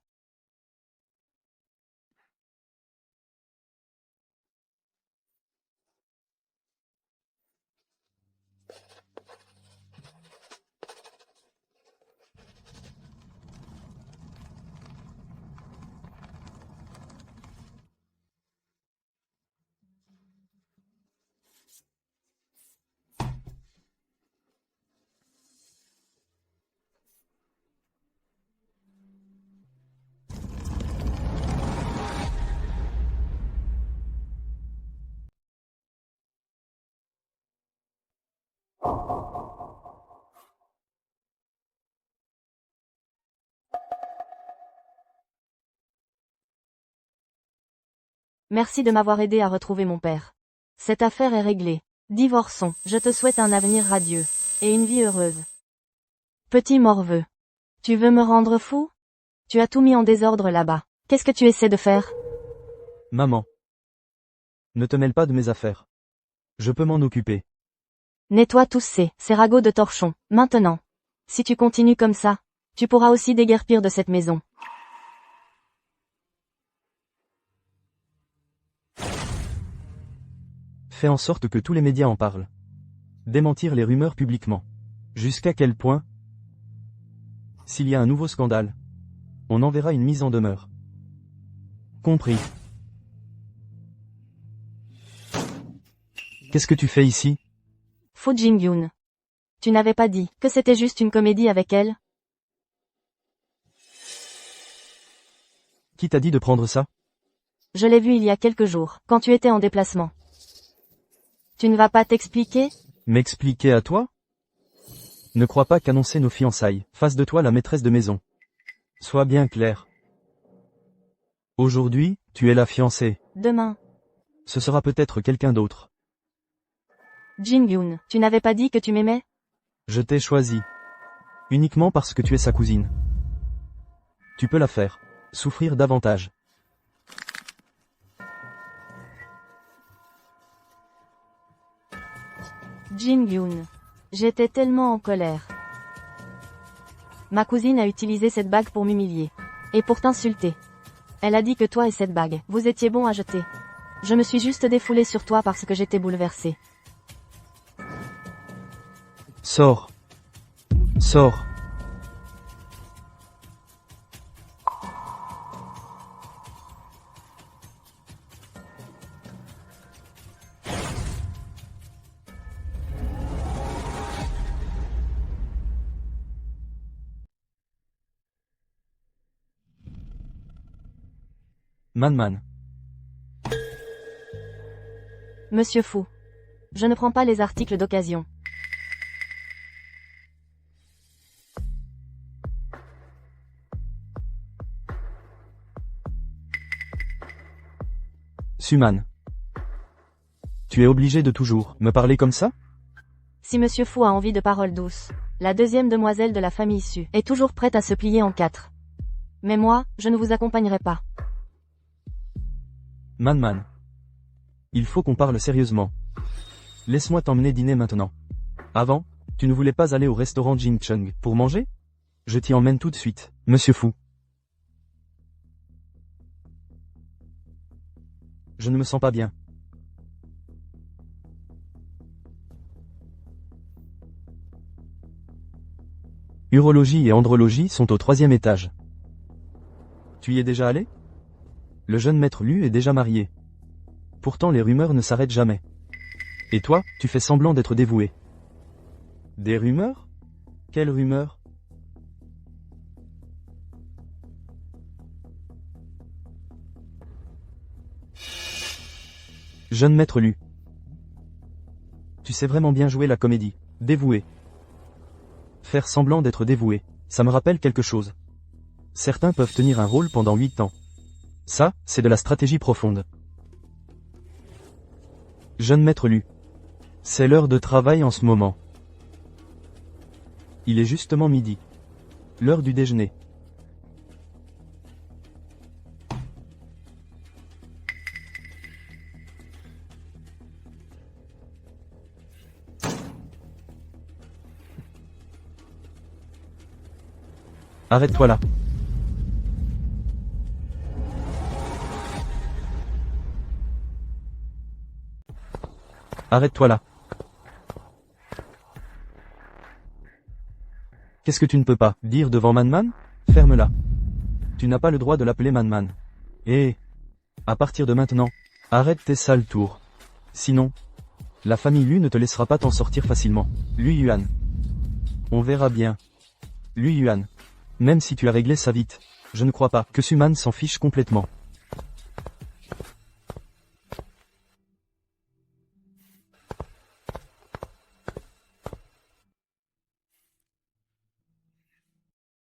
Merci de m'avoir aidé à retrouver mon père. Cette affaire est réglée. Divorçons. Je te souhaite un avenir radieux. Et une vie heureuse. Petit morveux. Tu veux me rendre fou? Tu as tout mis en désordre là-bas. Qu'est-ce que tu essaies de faire? Maman. Ne te mêle pas de mes affaires. Je peux m'en occuper. Nettoie tous ces ragots de torchons, maintenant. Si tu continues comme ça, tu pourras aussi déguerpir de cette maison. Fais en sorte que tous les médias en parlent. Démentir les rumeurs publiquement. Jusqu'à quel point? S'il y a un nouveau scandale, on enverra une mise en demeure. Compris. Qu'est-ce que tu fais ici? Fu Jingyun. Tu n'avais pas dit que c'était juste une comédie avec elle? Qui t'a dit de prendre ça? Je l'ai vu il y a quelques jours, quand tu étais en déplacement. Tu ne vas pas t'expliquer? M'expliquer à toi? Ne crois pas qu'annoncer nos fiançailles fasse de toi la maîtresse de maison. Sois bien clair. Aujourd'hui, tu es la fiancée. Demain. Ce sera peut-être quelqu'un d'autre. Jingyun, tu n'avais pas dit que tu m'aimais? Je t'ai choisi. Uniquement parce que tu es sa cousine. Tu peux la faire souffrir davantage. Jin-Yoon. J'étais tellement en colère. Ma cousine a utilisé cette bague pour m'humilier. Et pour t'insulter. Elle a dit que toi et cette bague, vous étiez bon à jeter. Je me suis juste défoulée sur toi parce que j'étais bouleversée. Sors. Sors. Man. Monsieur Fu. Je ne prends pas les articles d'occasion. Suman. Tu es obligé de toujours me parler comme ça? Si Monsieur Fu a envie de paroles douces, la deuxième demoiselle de la famille Su est toujours prête à se plier en quatre. Mais moi, je ne vous accompagnerai pas. Man. Il faut qu'on parle sérieusement. Laisse-moi t'emmener dîner maintenant. Avant, tu ne voulais pas aller au restaurant Jin Chung pour manger? Je t'y emmène tout de suite, Monsieur Fu. Je ne me sens pas bien. Urologie et andrologie sont au 3e étage. Tu y es déjà allé? Le jeune maître Lu est déjà marié. Pourtant les rumeurs ne s'arrêtent jamais. Et toi, tu fais semblant d'être dévoué. Des rumeurs? Quelles rumeurs? Jeune maître Lu. Tu sais vraiment bien jouer la comédie. Dévoué. Faire semblant d'être dévoué, ça me rappelle quelque chose. Certains peuvent tenir un rôle pendant 8 ans. Ça, c'est de la stratégie profonde. Jeune maître Lu. C'est l'heure de travail en ce moment. Il est justement midi. L'heure du déjeuner. Arrête-toi là. Arrête-toi là. Qu'est-ce que tu ne peux pas dire devant Man? Ferme-la. Tu n'as pas le droit de l'appeler Man. Et à partir de maintenant, arrête tes sales tours. Sinon, la famille Lu ne te laissera pas t'en sortir facilement. Lu Yuan. On verra bien. Lu Yuan. Même si tu as réglé ça vite, je ne crois pas que Suman s'en fiche complètement.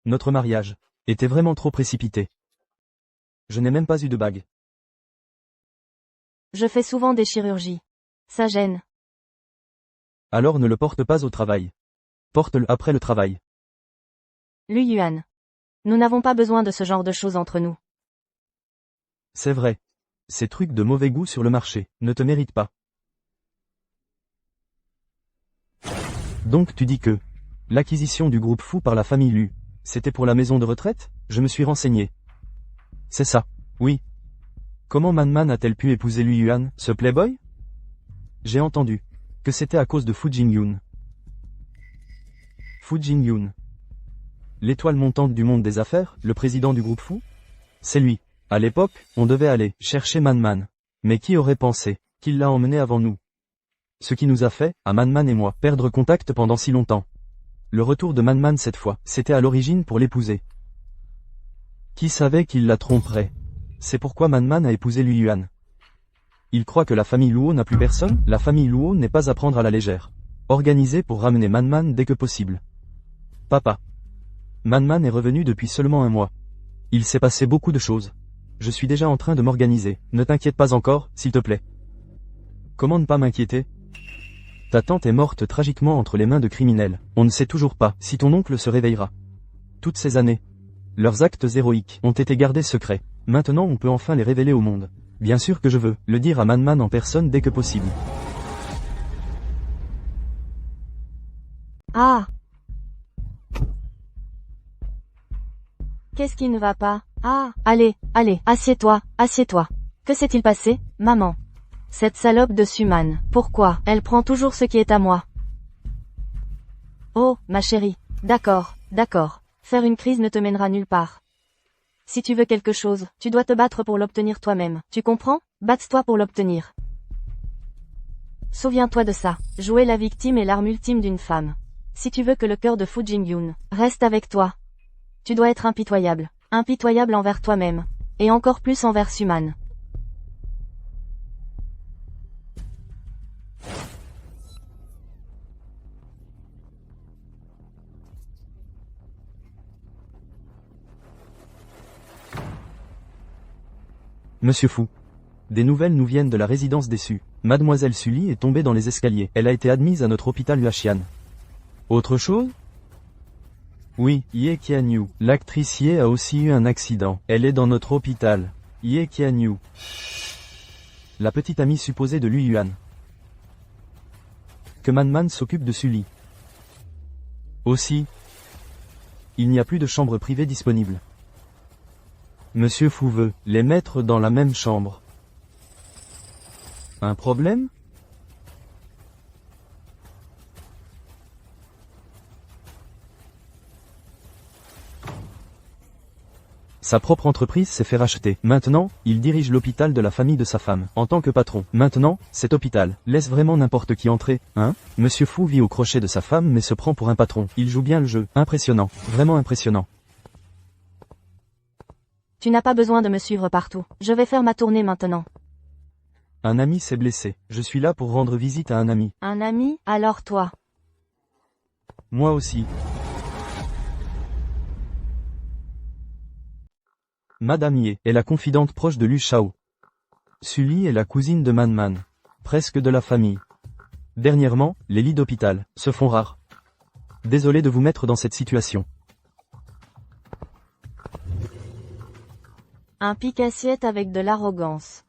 Notre mariage était vraiment trop précipité. Je n'ai même pas eu de bague. Je fais souvent des chirurgies. Ça gêne. Alors ne le porte pas au travail. Porte-le après le travail. Lu Yuan. Nous n'avons pas besoin de ce genre de choses entre nous. C'est vrai. Ces trucs de mauvais goût sur le marché ne te méritent pas. Donc tu dis que l'acquisition du groupe Fu par la famille Lu, c'était pour la maison de retraite? Je me suis renseigné. C'est ça, oui. Comment Man a-t-elle pu épouser Lu Yuan, ce playboy? J'ai entendu que c'était à cause de Fu Jingyun. Fu Jingyun. L'étoile montante du monde des affaires, le président du groupe Fu? C'est lui. À l'époque, on devait aller chercher Man. Mais qui aurait pensé qu'il l'a emmené avant nous? Ce qui nous a fait, à Man et moi, perdre contact pendant si longtemps. Le retour de Man cette fois, c'était à l'origine pour l'épouser. Qui savait qu'il la tromperait? C'est pourquoi Man a épousé Lu Yuan. Il croit que la famille Luo n'a plus personne? La famille Luo n'est pas à prendre à la légère. Organisée pour ramener Man dès que possible. Papa. Man est revenu depuis seulement 1 mois. Il s'est passé beaucoup de choses. Je suis déjà en train de m'organiser, ne t'inquiète pas encore, s'il te plaît. Comment ne pas m'inquiéter? Ta tante est morte tragiquement entre les mains de criminels. On ne sait toujours pas si ton oncle se réveillera. Toutes ces années. Leurs actes héroïques ont été gardés secrets. Maintenant on peut enfin les révéler au monde. Bien sûr que je veux le dire à Man en personne dès que possible. Ah! Qu'est-ce qui ne va pas? Ah! Allez, allez, assieds-toi, assieds-toi. Que s'est-il passé, maman? Cette salope de Suman, pourquoi? Elle prend toujours ce qui est à moi. Oh, ma chérie. D'accord, d'accord. Faire une crise ne te mènera nulle part. Si tu veux quelque chose, tu dois te battre pour l'obtenir toi-même. Tu comprends? Batte-toi pour l'obtenir. Souviens-toi de ça. Jouer la victime est l'arme ultime d'une femme. Si tu veux que le cœur de Fu Jingyun reste avec toi, tu dois être impitoyable. Impitoyable envers toi-même. Et encore plus envers Suman. Monsieur Fu. Des nouvelles nous viennent de la résidence déçue. Mademoiselle Sully est tombée dans les escaliers. Elle a été admise à notre hôpital Yuashian. Autre chose? Oui, Ye Qianyu. L'actrice Ye a aussi eu un accident. Elle est dans notre hôpital. Ye Qianyu. La petite amie supposée de Lui Yuan. Que Man s'occupe de Sully. Aussi, il n'y a plus de chambre privée disponible. Monsieur Fu veut les mettre dans la même chambre. Un problème? Sa propre entreprise s'est fait racheter. Maintenant, il dirige l'hôpital de la famille de sa femme. En tant que patron. Maintenant, cet hôpital laisse vraiment n'importe qui entrer, hein? Monsieur Fu vit au crochet de sa femme mais se prend pour un patron. Il joue bien le jeu. Impressionnant. Vraiment impressionnant. Tu n'as pas besoin de me suivre partout. Je vais faire ma tournée maintenant. Un ami s'est blessé. Je suis là pour rendre visite à un ami. Un ami? Alors toi. Moi aussi. Madame Ye est la confidente proche de Lu Shao. Sully est la cousine de Man. Presque de la famille. Dernièrement, les lits d'hôpital se font rares. Désolé de vous mettre dans cette situation. Un pique-assiette avec de l'arrogance.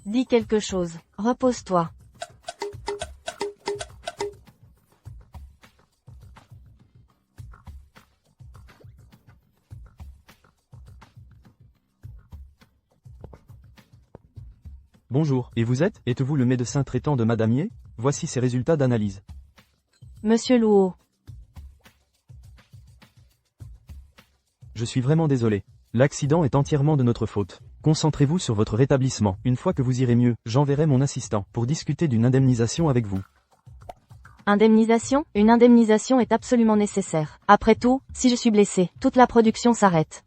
Dis quelque chose. Repose-toi. Bonjour, et vous êtes-vous le médecin traitant de Madame Ye? Voici ses résultats d'analyse. Monsieur Luo. Je suis vraiment désolé. L'accident est entièrement de notre faute. Concentrez-vous sur votre rétablissement. Une fois que vous irez mieux, j'enverrai mon assistant pour discuter d'une indemnisation avec vous. Indemnisation? Une indemnisation est absolument nécessaire. Après tout, si je suis blessé, toute la production s'arrête.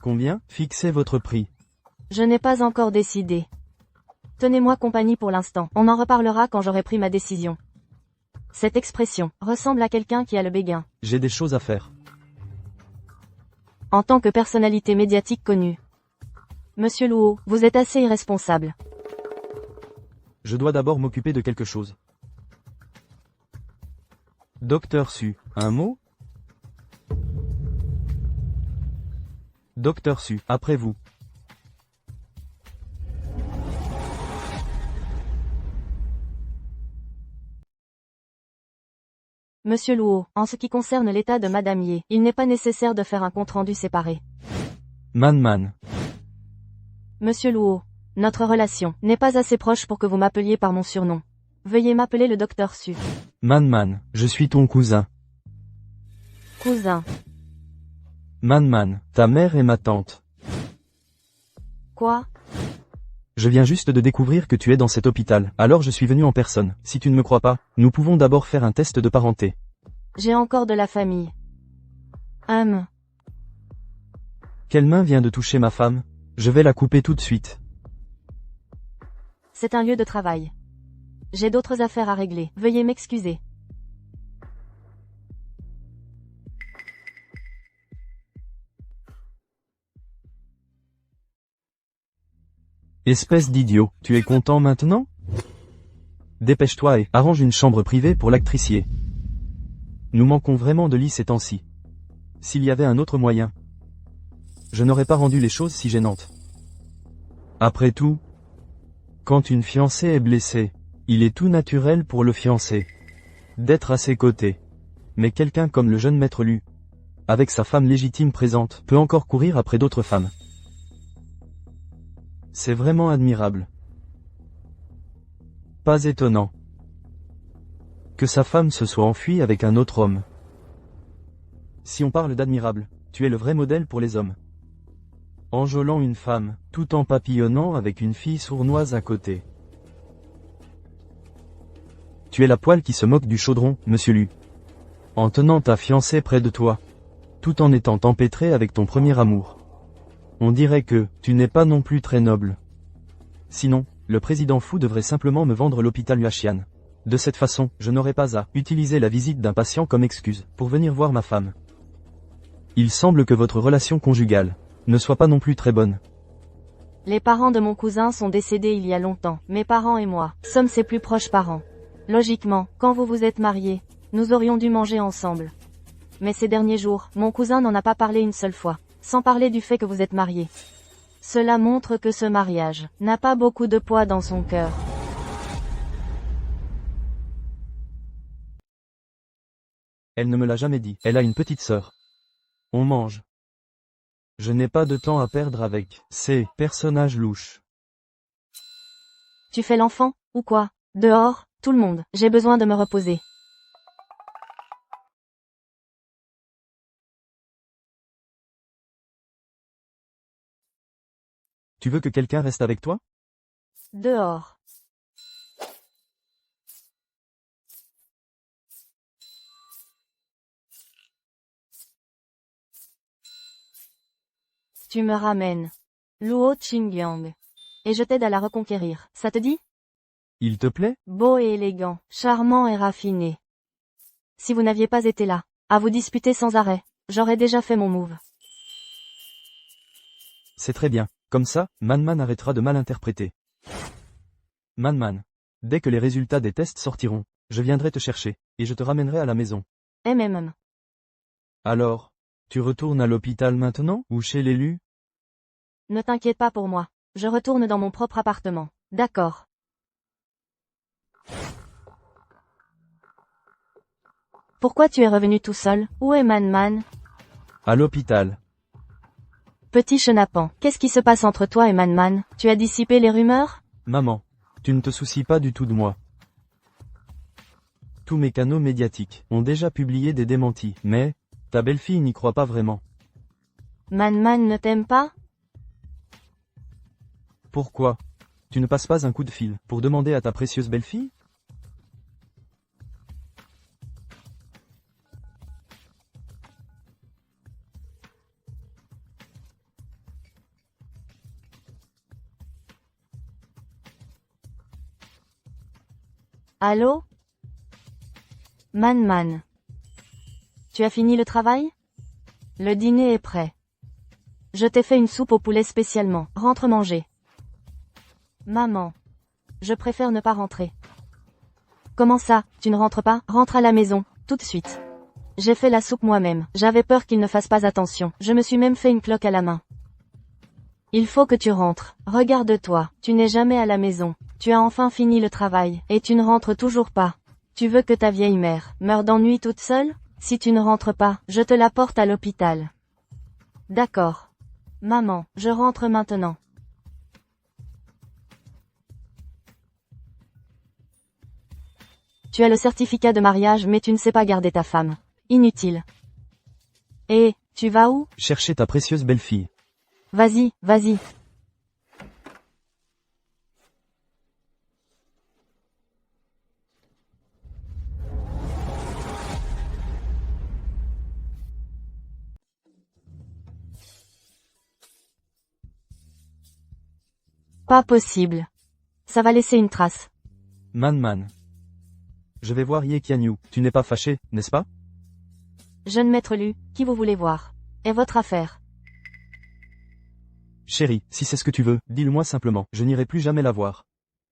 Combien? Fixez votre prix. Je n'ai pas encore décidé. Tenez-moi compagnie pour l'instant. On en reparlera quand j'aurai pris ma décision. Cette expression ressemble à quelqu'un qui a le béguin. J'ai des choses à faire. En tant que personnalité médiatique connue. Monsieur Luo, vous êtes assez irresponsable. Je dois d'abord m'occuper de quelque chose. Docteur Su, un mot? Docteur Su, après vous. Monsieur Luo, en ce qui concerne l'état de Madame Ye, il n'est pas nécessaire de faire un compte-rendu séparé. Man. Monsieur Luo, notre relation n'est pas assez proche pour que vous m'appeliez par mon surnom. Veuillez m'appeler le docteur Su. Man, je suis ton cousin. Cousin. Man, ta mère et ma tante. Quoi? Je viens juste de découvrir que tu es dans cet hôpital, alors je suis venu en personne. Si tu ne me crois pas, nous pouvons d'abord faire un test de parenté. J'ai encore de la famille. Quelle main vient de toucher ma femme? Je vais la couper tout de suite. C'est un lieu de travail. J'ai d'autres affaires à régler. Veuillez m'excuser. Espèce d'idiot, tu es content maintenant? Dépêche-toi et arrange une chambre privée pour l'actricier. Nous manquons vraiment de lits ces temps-ci. S'il y avait un autre moyen, je n'aurais pas rendu les choses si gênantes. Après tout, quand une fiancée est blessée, il est tout naturel pour le fiancé d'être à ses côtés. Mais quelqu'un comme le jeune maître Lu, avec sa femme légitime présente, peut encore courir après d'autres femmes. C'est vraiment admirable. Pas étonnant que sa femme se soit enfuie avec un autre homme. Si on parle d'admirable, tu es le vrai modèle pour les hommes. Enjôlant une femme, tout en papillonnant avec une fille sournoise à côté. Tu es la poêle qui se moque du chaudron, monsieur Lu. En tenant ta fiancée près de toi, tout en étant empêtré avec ton premier amour. On dirait que tu n'es pas non plus très noble. Sinon, le président fou devrait simplement me vendre l'hôpital Huachian. De cette façon, je n'aurais pas à utiliser la visite d'un patient comme excuse pour venir voir ma femme. Il semble que votre relation conjugale ne soit pas non plus très bonne. Les parents de mon cousin sont décédés il y a longtemps. Mes parents et moi sommes ses plus proches parents. Logiquement, quand vous vous êtes mariés, nous aurions dû manger ensemble. Mais ces derniers jours, mon cousin n'en a pas parlé une seule fois, sans parler du fait que vous êtes mariés. Cela montre que ce mariage n'a pas beaucoup de poids dans son cœur. Elle ne me l'a jamais dit. Elle a une petite sœur. On mange. Je n'ai pas de temps à perdre avec ces personnages louches. Tu fais l'enfant, ou quoi? Dehors, tout le monde, j'ai besoin de me reposer. Tu veux que quelqu'un reste avec toi? Dehors. Tu me ramènes Luo Qingyang. Et je t'aide à la reconquérir, ça te dit? Il te plaît? Beau et élégant, charmant et raffiné. Si vous n'aviez pas été là, à vous disputer sans arrêt, j'aurais déjà fait mon move. C'est très bien. Comme ça, Man arrêtera de mal interpréter. Man, dès que les résultats des tests sortiront, je viendrai te chercher, et je te ramènerai à la maison. Alors, tu retournes à l'hôpital maintenant, ou chez l'élu? Ne t'inquiète pas pour moi, je retourne dans mon propre appartement, d'accord. Pourquoi tu es revenu tout seul? Où est Man? À l'hôpital. Petit chenapan, qu'est-ce qui se passe entre toi et Man? Tu as dissipé les rumeurs? Maman, tu ne te soucies pas du tout de moi. Tous mes canaux médiatiques ont déjà publié des démentis, mais ta belle-fille n'y croit pas vraiment. Man ne t'aime pas? Pourquoi? Tu ne passes pas un coup de fil pour demander à ta précieuse belle-fille? Allô? Man. Tu as fini le travail? Le dîner est prêt. Je t'ai fait une soupe au poulet spécialement, rentre manger. Maman. Je préfère ne pas rentrer. Comment ça, tu ne rentres pas? Rentre à la maison, tout de suite. J'ai fait la soupe moi-même, j'avais peur qu'il ne fasse pas attention, je me suis même fait une cloque à la main. Il faut que tu rentres, regarde-toi, tu n'es jamais à la maison, tu as enfin fini le travail, et tu ne rentres toujours pas. Tu veux que ta vieille mère meure d'ennui toute seule? Si tu ne rentres pas, je te la porte à l'hôpital. D'accord. Maman, je rentre maintenant. Tu as le certificat de mariage mais tu ne sais pas garder ta femme. Inutile. Et, tu vas où? Chercher ta précieuse belle-fille. Vas-y. Pas possible. Ça va laisser une trace. Man. Je vais voir Ye Qianyu. Tu n'es pas fâché, n'est-ce pas? Jeune maître Lu, qui vous voulez voir? Est votre affaire. Chérie, si c'est ce que tu veux, dis-le-moi simplement. Je n'irai plus jamais la voir.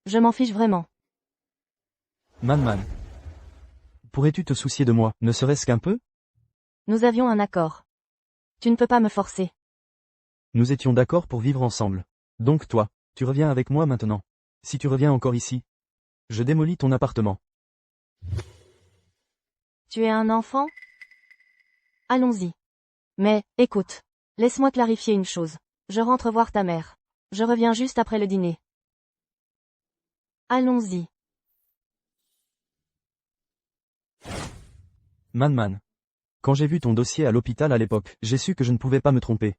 Je m'en fiche vraiment. Man. Pourrais-tu te soucier de moi, ne serait-ce qu'un peu? Nous avions un accord. Tu ne peux pas me forcer. Nous étions d'accord pour vivre ensemble. Donc toi, tu reviens avec moi maintenant. Si tu reviens encore ici, je démolis ton appartement. Tu es un enfant? Allons-y. Mais, écoute. Laisse-moi clarifier une chose. Je rentre voir ta mère. Je reviens juste après le dîner. Allons-y. Man. Quand j'ai vu ton dossier à l'hôpital à l'époque, j'ai su que je ne pouvais pas me tromper.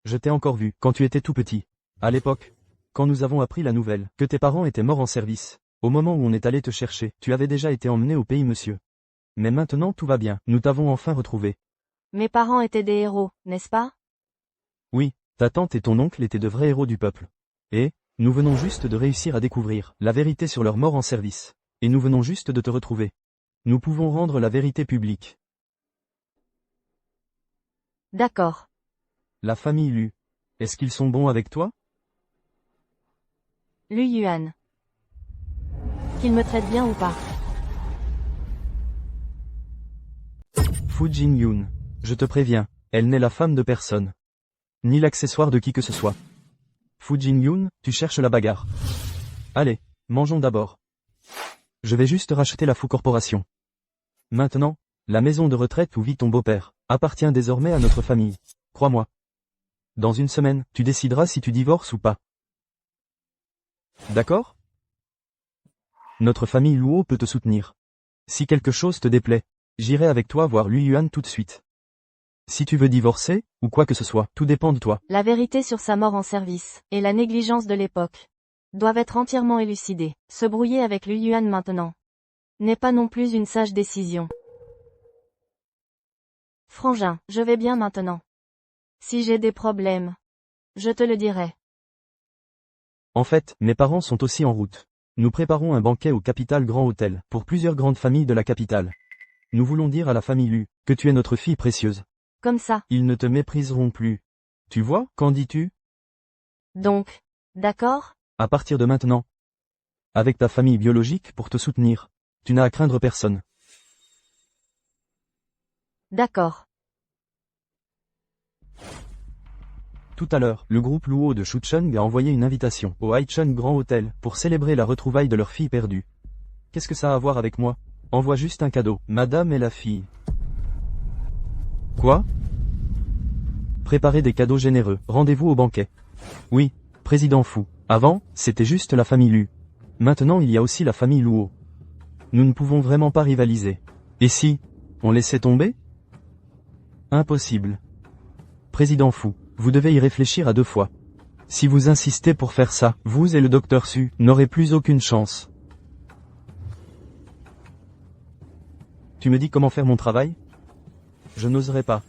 Je t'ai encore vu, quand tu étais tout petit. À l'époque, quand nous avons appris la nouvelle, que tes parents étaient morts en service, au moment où on est allé te chercher, tu avais déjà été emmené au pays monsieur. Mais maintenant tout va bien, nous t'avons enfin retrouvé. Mes parents étaient des héros, n'est-ce pas? Oui, ta tante et ton oncle étaient de vrais héros du peuple. Et, nous venons juste de réussir à découvrir la vérité sur leur mort en service. Et nous venons juste de te retrouver. Nous pouvons rendre la vérité publique. D'accord. La famille Lu. Est-ce qu'ils sont bons avec toi? Lu Yuan. Qu'il me traite bien ou pas? Fu Jingyun. Je te préviens, elle n'est la femme de personne. Ni l'accessoire de qui que ce soit. Fu Jingyun, tu cherches la bagarre. Allez, mangeons d'abord. Je vais juste racheter la Fu Corporation. Maintenant, la maison de retraite où vit ton beau-père appartient désormais à notre famille. Crois-moi. Dans une semaine, tu décideras si tu divorces ou pas. D'accord? Notre famille Luo peut te soutenir. Si quelque chose te déplaît, j'irai avec toi voir Lu Yuan tout de suite. Si tu veux divorcer, ou quoi que ce soit, tout dépend de toi. La vérité sur sa mort en service, et la négligence de l'époque, doivent être entièrement élucidées. Se brouiller avec Lu Yuan maintenant n'est pas non plus une sage décision. Frangin, je vais bien maintenant. Si j'ai des problèmes, je te le dirai. En fait, mes parents sont aussi en route. Nous préparons un banquet au Capital Grand Hôtel, pour plusieurs grandes familles de la capitale. Nous voulons dire à la famille Lu, que tu es notre fille précieuse. Comme ça. Ils ne te mépriseront plus. Tu vois, qu'en dis-tu? Donc, d'accord? À partir de maintenant. Avec ta famille biologique pour te soutenir. Tu n'as à craindre personne. D'accord. Tout à l'heure, le groupe Luo de Shucheng a envoyé une invitation au Haicheng Grand Hôtel pour célébrer la retrouvaille de leur fille perdue. Qu'est-ce que ça a à voir avec moi? Envoie juste un cadeau, madame et la fille. Quoi? Préparez des cadeaux généreux, rendez-vous au banquet. Oui, président Fu. Avant, c'était juste la famille Lu. Maintenant il y a aussi la famille Luo. Nous ne pouvons vraiment pas rivaliser. Et si on laissait tomber? Impossible. Président Fu, vous devez y réfléchir à 2 fois. Si vous insistez pour faire ça, vous et le docteur Su n'aurez plus aucune chance. Tu me dis comment faire mon travail? Je n'oserais pas.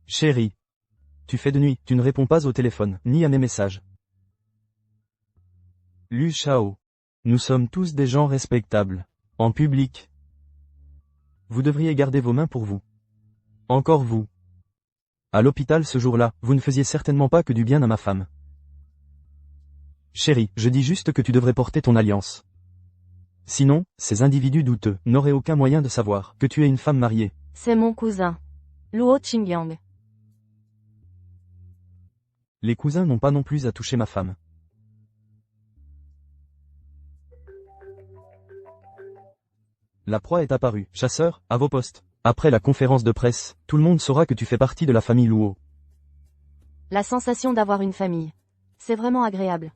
Chérie. Tu fais de nuit, tu ne réponds pas au téléphone, ni à mes messages. Lu Shao. Nous sommes tous des gens respectables. En public. Vous devriez garder vos mains pour vous. Encore vous. À l'hôpital ce jour-là, vous ne faisiez certainement pas que du bien à ma femme. Chérie, je dis juste que tu devrais porter ton alliance. Sinon, ces individus douteux n'auraient aucun moyen de savoir que tu es une femme mariée. C'est mon cousin. Luo Qingyang. Les cousins n'ont pas non plus à toucher ma femme. La proie est apparue. Chasseur, à vos postes. Après la conférence de presse, tout le monde saura que tu fais partie de la famille Luo. La sensation d'avoir une famille. C'est vraiment agréable.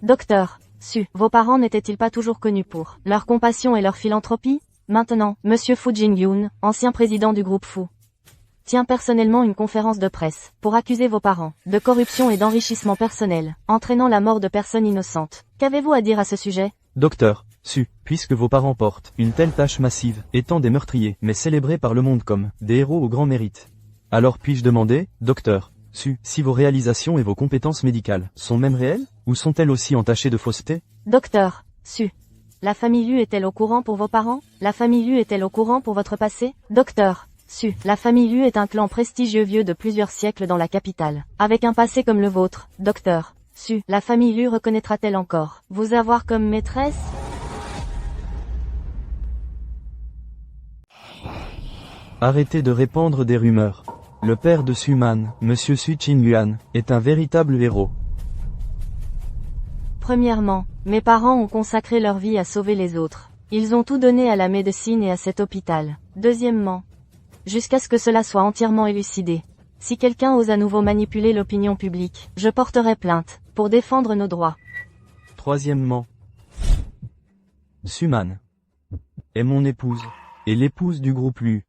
Docteur Su, vos parents n'étaient-ils pas toujours connus pour leur compassion et leur philanthropie? Maintenant, Monsieur Fu Jingyun, ancien président du groupe Fu, tient personnellement une conférence de presse pour accuser vos parents de corruption et d'enrichissement personnel, entraînant la mort de personnes innocentes. Qu'avez-vous à dire à ce sujet? Docteur Su, puisque vos parents portent une telle tâche massive, étant des meurtriers, mais célébrés par le monde comme des héros au grand mérite. Alors puis-je demander, docteur Su, si vos réalisations et vos compétences médicales sont même réelles, ou sont-elles aussi entachées de fausseté? Docteur Su, La famille Lu est-elle au courant pour vos parents? La famille Lu est-elle au courant pour votre passé? Docteur. Su. La famille Lu est un clan prestigieux vieux de plusieurs siècles dans la capitale. Avec un passé comme le vôtre. Docteur. Su. La famille Lu reconnaîtra-t-elle encore vous avoir comme maîtresse? Arrêtez de répandre des rumeurs. Le père de Suman, Monsieur Su Qingyuan, est un véritable héros. Premièrement, mes parents ont consacré leur vie à sauver les autres. Ils ont tout donné à la médecine et à cet hôpital. Deuxièmement, jusqu'à ce que cela soit entièrement élucidé. Si quelqu'un ose à nouveau manipuler l'opinion publique, je porterai plainte, pour défendre nos droits. Troisièmement, Suman est mon épouse, et l'épouse du groupe Lu.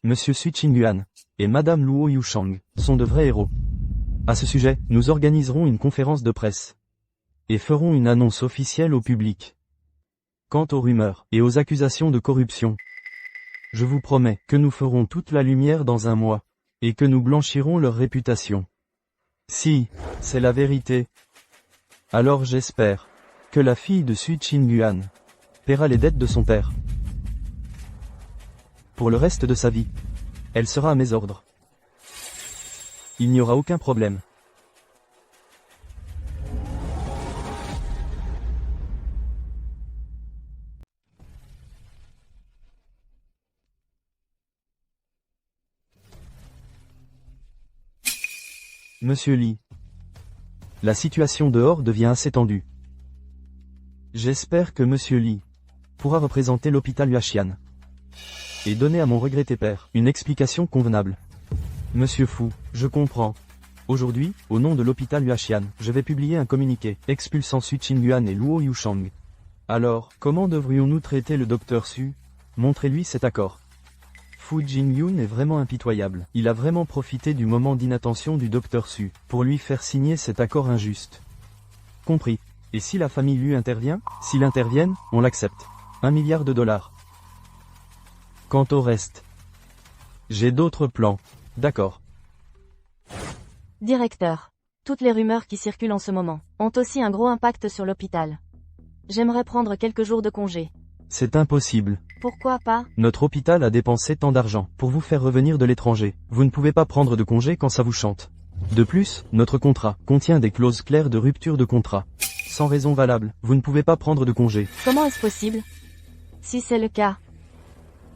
Monsieur Su Qingyuan et Madame Luo Yushang sont de vrais héros. À ce sujet, nous organiserons une conférence de presse et ferons une annonce officielle au public. Quant aux rumeurs et aux accusations de corruption, je vous promets que nous ferons toute la lumière dans un mois, et que nous blanchirons leur réputation. Si c'est la vérité, alors j'espère que la fille de Su Qingyuan paiera les dettes de son père. Pour le reste de sa vie, elle sera à mes ordres. Il n'y aura aucun problème. Monsieur Li. La situation dehors devient assez tendue. J'espère que Monsieur Li pourra représenter l'hôpital Yuashian et donner à mon regretté père une explication convenable. Monsieur Fu, je comprends. Aujourd'hui, au nom de l'hôpital Yuashian, je vais publier un communiqué expulsant Su Qingyuan et Luo Yushang. Alors, comment devrions-nous traiter le docteur Su? Montrez-lui cet accord. Fu Jingyun est vraiment impitoyable. Il a vraiment profité du moment d'inattention du docteur Su pour lui faire signer cet accord injuste. Compris. Et si la famille Lu intervient? S'ils interviennent, on l'accepte. 1 milliard de dollars. Quant au reste, j'ai d'autres plans. D'accord. Directeur. Toutes les rumeurs qui circulent en ce moment ont aussi un gros impact sur l'hôpital. J'aimerais prendre quelques jours de congé. C'est impossible. Pourquoi pas? Notre hôpital a dépensé tant d'argent pour vous faire revenir de l'étranger. Vous ne pouvez pas prendre de congé quand ça vous chante. De plus, notre contrat contient des clauses claires de rupture de contrat. Sans raison valable, vous ne pouvez pas prendre de congé. Comment est-ce possible? Si c'est le cas,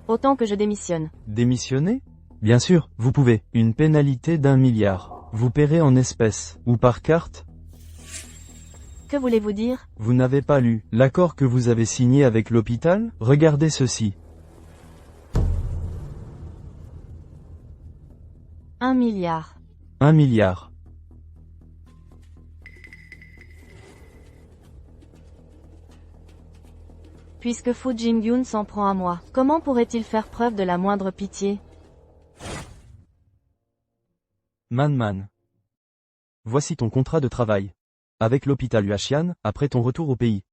autant que je démissionne. Démissionner? Bien sûr, vous pouvez. Une pénalité d'1 milliard. Vous paierez en espèces, ou par carte? Que voulez-vous dire? Vous n'avez pas lu l'accord que vous avez signé avec l'hôpital? Regardez ceci. 1 milliard. 1 milliard. Puisque Fu Jingyun s'en prend à moi, comment pourrait-il faire preuve de la moindre pitié? Man. Voici ton contrat de travail. Avec l'hôpital Yuashian, après ton retour au pays.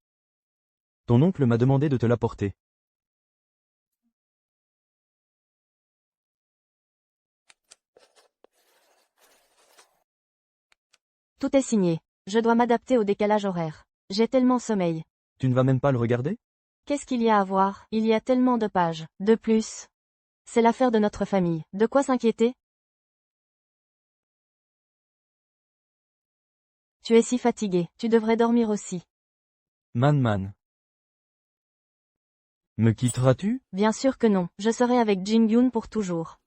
Ton oncle m'a demandé de te l'apporter. Tout est signé. Je dois m'adapter au décalage horaire. J'ai tellement sommeil. Tu ne vas même pas le regarder? Qu'est-ce qu'il y a à voir? Il y a tellement de pages. De plus, c'est l'affaire de notre famille. De quoi s'inquiéter? Tu es si fatigué. Tu devrais dormir aussi. Man. Me quitteras-tu? Bien sûr que non. Je serai avec Jingyun pour toujours.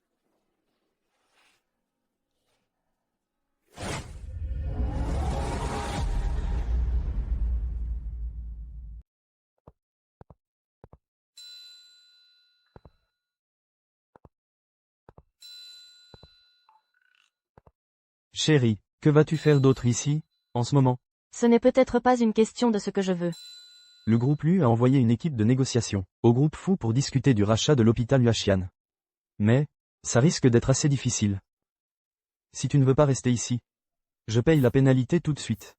Chérie, que vas-tu faire d'autre ici, en ce moment? Ce n'est peut-être pas une question de ce que je veux. Le groupe Lu a envoyé une équipe de négociation au groupe Fu pour discuter du rachat de l'hôpital Yuashian. Mais, ça risque d'être assez difficile. Si tu ne veux pas rester ici, je paye la pénalité tout de suite.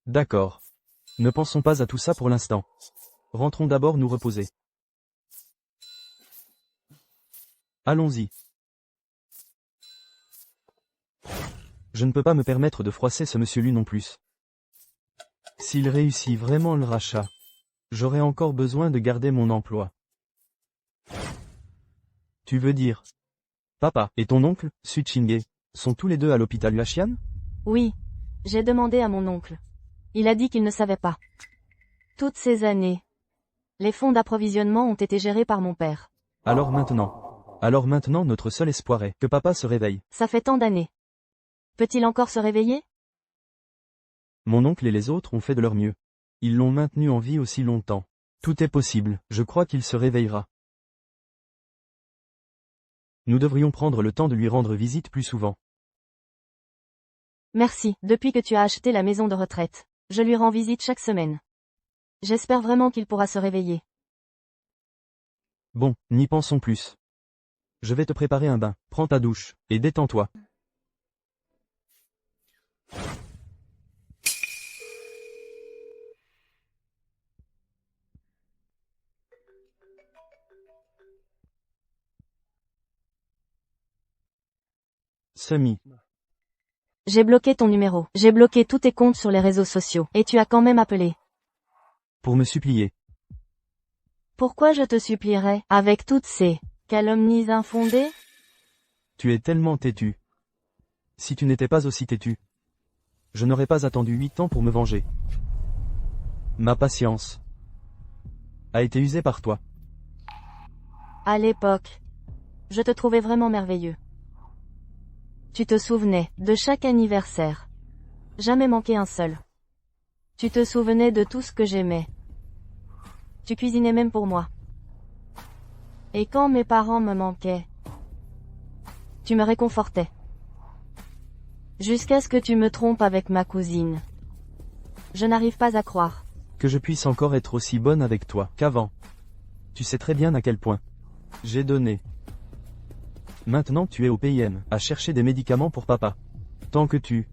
D'accord. Ne pensons pas à tout ça pour l'instant. Rentrons d'abord nous reposer. Allons-y. Je ne peux pas me permettre de froisser ce monsieur Lu non plus. S'il réussit vraiment le rachat, j'aurai encore besoin de garder mon emploi. Tu veux dire? Papa et ton oncle, Su Chinghe, sont tous les deux à l'hôpital Luoxian? Oui. J'ai demandé à mon oncle. Il a dit qu'il ne savait pas. Toutes ces années, les fonds d'approvisionnement ont été gérés par mon père. Alors maintenant notre seul espoir est que papa se réveille. Ça fait tant d'années. Peut-il encore se réveiller? Mon oncle et les autres ont fait de leur mieux. Ils l'ont maintenu en vie aussi longtemps. Tout est possible, je crois qu'il se réveillera. Nous devrions prendre le temps de lui rendre visite plus souvent. Merci, depuis que tu as acheté la maison de retraite. Je lui rends visite chaque semaine. J'espère vraiment qu'il pourra se réveiller. Bon, n'y pensons plus. Je vais te préparer un bain, prends ta douche, et détends-toi. Semi. J'ai bloqué ton numéro. J'ai bloqué tous tes comptes sur les réseaux sociaux. Et tu as quand même appelé. Pour me supplier. Pourquoi je te supplierais, avec toutes ces calomnies infondées? Tu es tellement têtu. Si tu n'étais pas aussi têtu, je n'aurais pas attendu 8 ans pour me venger. Ma patience a été usée par toi. À l'époque, je te trouvais vraiment merveilleux. Tu te souvenais de chaque anniversaire. Jamais manqué un seul. Tu te souvenais de tout ce que j'aimais. Tu cuisinais même pour moi. Et quand mes parents me manquaient, tu me réconfortais. Jusqu'à ce que tu me trompes avec ma cousine. Je n'arrive pas à croire. Que je puisse encore être aussi bonne avec toi qu'avant. Tu sais très bien à quel point j'ai donné. Maintenant tu es au PIM, à chercher des médicaments pour papa. Tant que tu...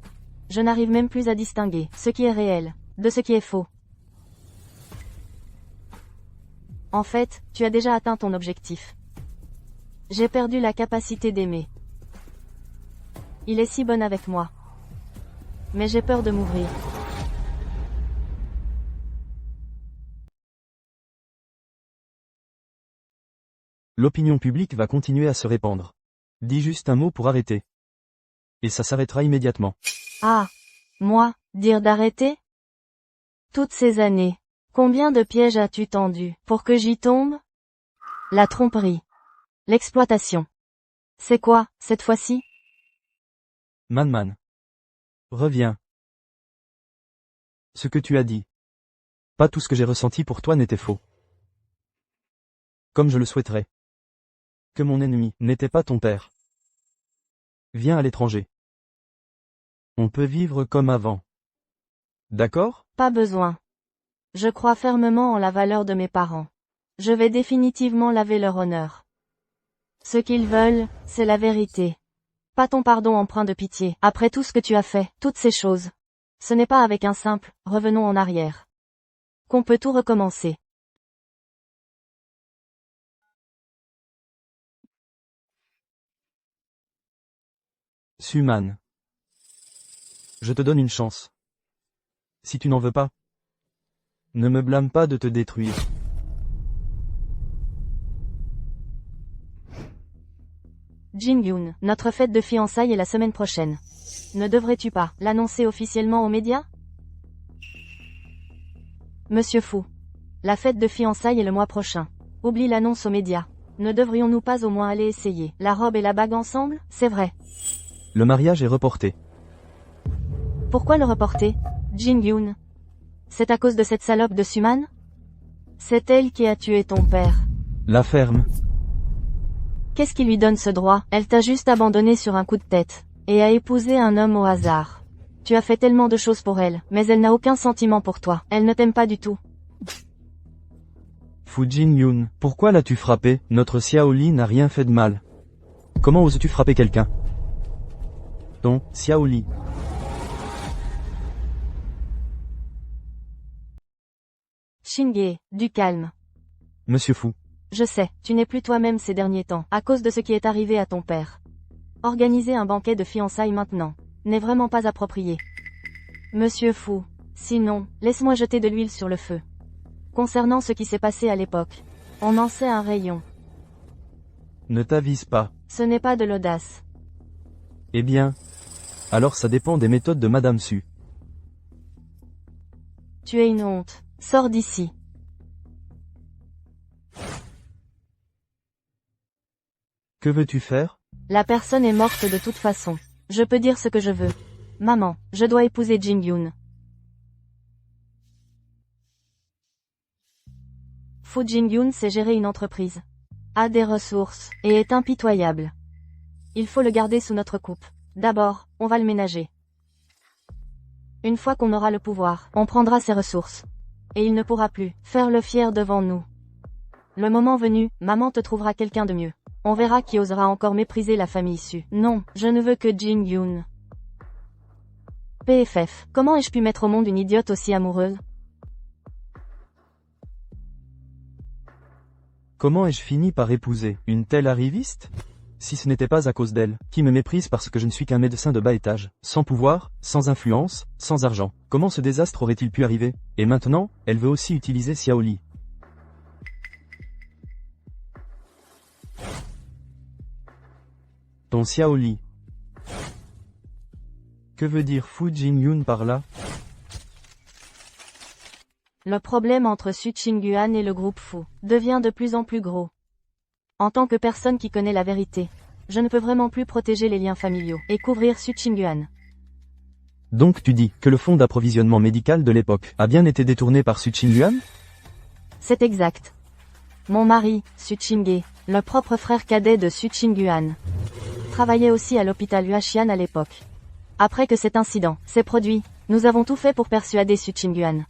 Je n'arrive même plus à distinguer ce qui est réel de ce qui est faux. En fait, tu as déjà atteint ton objectif. J'ai perdu la capacité d'aimer. Il est si bon avec moi. Mais j'ai peur de m'ouvrir. L'opinion publique va continuer à se répandre. Dis juste un mot pour arrêter. Et ça s'arrêtera immédiatement. Ah, moi, dire d'arrêter? Toutes ces années, combien de pièges as-tu tendu pour que j'y tombe? La tromperie. L'exploitation. C'est quoi, cette fois-ci? Man. Reviens. Ce que tu as dit. Pas tout ce que j'ai ressenti pour toi n'était faux. Comme je le souhaiterais. Que mon ennemi n'était pas ton père. Viens à l'étranger. On peut vivre comme avant. D'accord? Pas besoin. Je crois fermement en la valeur de mes parents. Je vais définitivement laver leur honneur. Ce qu'ils veulent, c'est la vérité. Pas ton pardon empreint de pitié, après tout ce que tu as fait, toutes ces choses. Ce n'est pas avec un simple « revenons en arrière » qu'on peut tout recommencer. Suman. Je te donne une chance. Si tu n'en veux pas, ne me blâme pas de te détruire. Jin-Yoon, notre fête de fiançailles est la semaine prochaine. Ne devrais-tu pas l'annoncer officiellement aux médias? Monsieur Fu. La fête de fiançailles est le mois prochain. Oublie l'annonce aux médias. Ne devrions-nous pas au moins aller essayer la robe et la bague ensemble? C'est vrai. Le mariage est reporté. Pourquoi le reporter, Jin-Yoon? C'est à cause de cette salope de Suman? C'est elle qui a tué ton père. La ferme. Qu'est-ce qui lui donne ce droit? Elle t'a juste abandonné sur un coup de tête. Et a épousé un homme au hasard. Tu as fait tellement de choses pour elle, mais elle n'a aucun sentiment pour toi. Elle ne t'aime pas du tout. Fu Jin-Yoon, pourquoi l'as-tu frappé? Notre Xiaoli n'a rien fait de mal. Comment oses-tu frapper quelqu'un? Ton Xiaoli. Chinghe, du calme. Monsieur Fu. Je sais, tu n'es plus toi-même ces derniers temps, à cause de ce qui est arrivé à ton père. Organisez un banquet de fiançailles maintenant. n'est vraiment pas approprié. Monsieur Fu. Sinon, laisse-moi jeter de l'huile sur le feu. Concernant ce qui s'est passé à l'époque, on en sait un rayon. Ne t'avise pas. Ce n'est pas de l'audace. Eh bien, alors ça dépend des méthodes de Madame Su. Tu es une honte. Sors d'ici. Que veux-tu faire? La personne est morte de toute façon. Je peux dire ce que je veux. Maman, je dois épouser Jin-Yoon. Fu Jin-Yoon sait gérer une entreprise, a des ressources, et est impitoyable. Il faut le garder sous notre coupe. D'abord, on va le ménager. Une fois qu'on aura le pouvoir, on prendra ses ressources. Et il ne pourra plus faire le fier devant nous. Le moment venu, maman te trouvera quelqu'un de mieux. On verra qui osera encore mépriser la famille Su. Non, je ne veux que Jin-Yoon. PFF, comment ai-je pu mettre au monde une idiote aussi amoureuse? Comment ai-je fini par épouser une telle arriviste? Si ce n'était pas à cause d'elle, qui me méprise parce que je ne suis qu'un médecin de bas étage, sans pouvoir, sans influence, sans argent. Comment ce désastre aurait-il pu arriver? Et maintenant, elle veut aussi utiliser Xiaoli. Ton Xiaoli. Que veut dire Fu Jin-Yoon par là? Le problème entre Su Qingguan et le groupe Fu devient de plus en plus gros. En tant que personne qui connaît la vérité, je ne peux vraiment plus protéger les liens familiaux et couvrir Su Qingguan. Donc tu dis que le fonds d'approvisionnement médical de l'époque a bien été détourné par Su Qingguan? C'est exact. Mon mari, Su Qingge, le propre frère cadet de Su Qingguan, travaillait aussi à l'hôpital Huaxian à l'époque. Après que cet incident s'est produit, nous avons tout fait pour persuader Su Qingguan.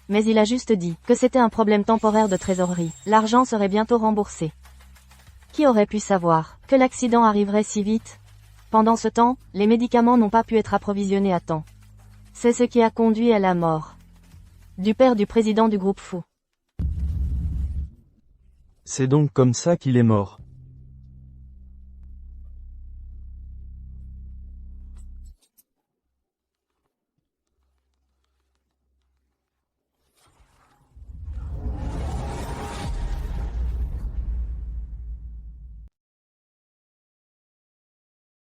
Mais il a juste dit que c'était un problème temporaire de trésorerie. L'argent serait bientôt remboursé. Qui aurait pu savoir que l'accident arriverait si vite? Pendant ce temps, les médicaments n'ont pas pu être approvisionnés à temps. C'est ce qui a conduit à la mort du père du président du groupe Fu. C'est donc comme ça qu'il est mort.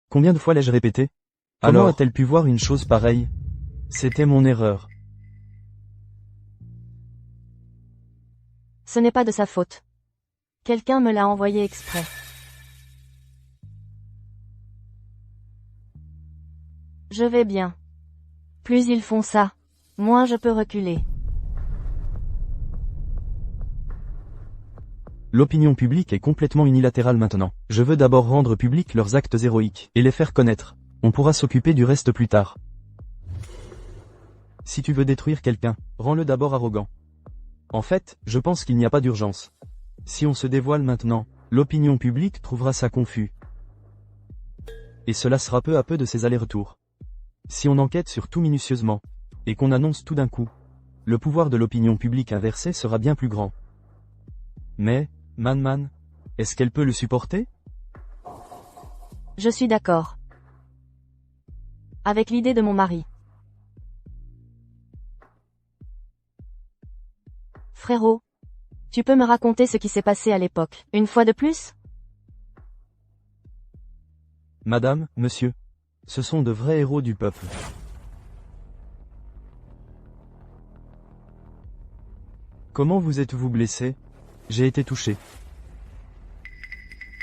Combien de fois l'ai-je répété? Comment Alors a-t-elle pu voir une chose pareille? C'était mon erreur. Ce n'est pas de sa faute. Quelqu'un me l'a envoyé exprès. Je vais bien. Plus ils font ça, moins je peux reculer. L'opinion publique est complètement unilatérale maintenant. Je veux d'abord rendre public leurs actes héroïques, et les faire connaître. On pourra s'occuper du reste plus tard. Si tu veux détruire quelqu'un, rends-le d'abord arrogant. En fait, je pense qu'il n'y a pas d'urgence. Si on se dévoile maintenant, l'opinion publique trouvera ça confus. Et cela sera peu à peu de ses allers-retours. Si on enquête sur tout minutieusement, et qu'on annonce tout d'un coup, le pouvoir de l'opinion publique inversée sera bien plus grand. Mais, Man, est-ce qu'elle peut le supporter? Je suis d'accord. Avec l'idée de mon mari. Frérot, tu peux me raconter ce qui s'est passé à l'époque, une fois de plus? Madame, monsieur, ce sont de vrais héros du peuple. Comment vous êtes-vous blessé? J'ai été touché.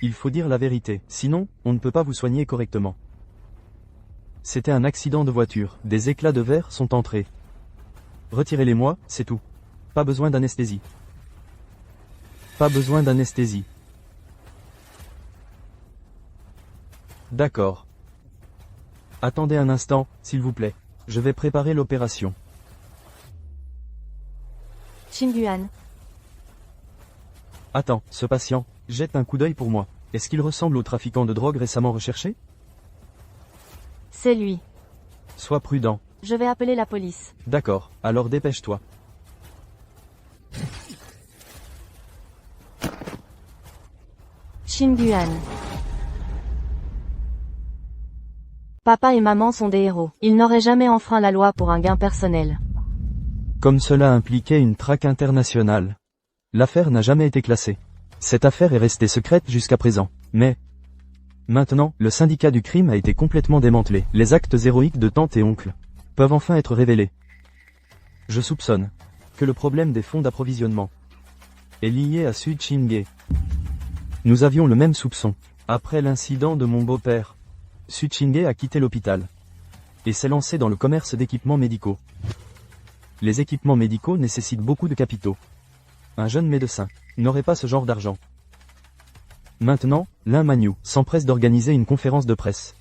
Il faut dire la vérité, sinon, on ne peut pas vous soigner correctement. C'était un accident de voiture, des éclats de verre sont entrés. Retirez-les-moi, c'est tout. Pas besoin d'anesthésie. Pas besoin d'anesthésie. D'accord. Attendez un instant, s'il vous plaît. Je vais préparer l'opération. Qingguan, Attends, ce patient, jette un coup d'œil pour moi. Est-ce qu'il ressemble au trafiquant de drogue récemment recherché? c'est lui. Sois prudent. Je vais appeler la police. D'accord, alors dépêche-toi. Qingguan. Papa et maman sont des héros. Ils n'auraient jamais enfreint la loi pour un gain personnel. Comme cela impliquait une traque internationale. L'affaire n'a jamais été classée. Cette affaire est restée secrète jusqu'à présent. Mais, maintenant, le syndicat du crime a été complètement démantelé. Les actes héroïques de tante et oncle peuvent enfin être révélés. Je soupçonne que le problème des fonds d'approvisionnement est lié à Su Ching-ge. Nous avions le même soupçon. Après l'incident de mon beau-père, Su Ching-ge a quitté l'hôpital et s'est lancé dans le commerce d'équipements médicaux. Les équipements médicaux nécessitent beaucoup de capitaux. Un jeune médecin n'aurait pas ce genre d'argent. Maintenant, Lin Manyu s'empresse d'organiser une conférence de presse.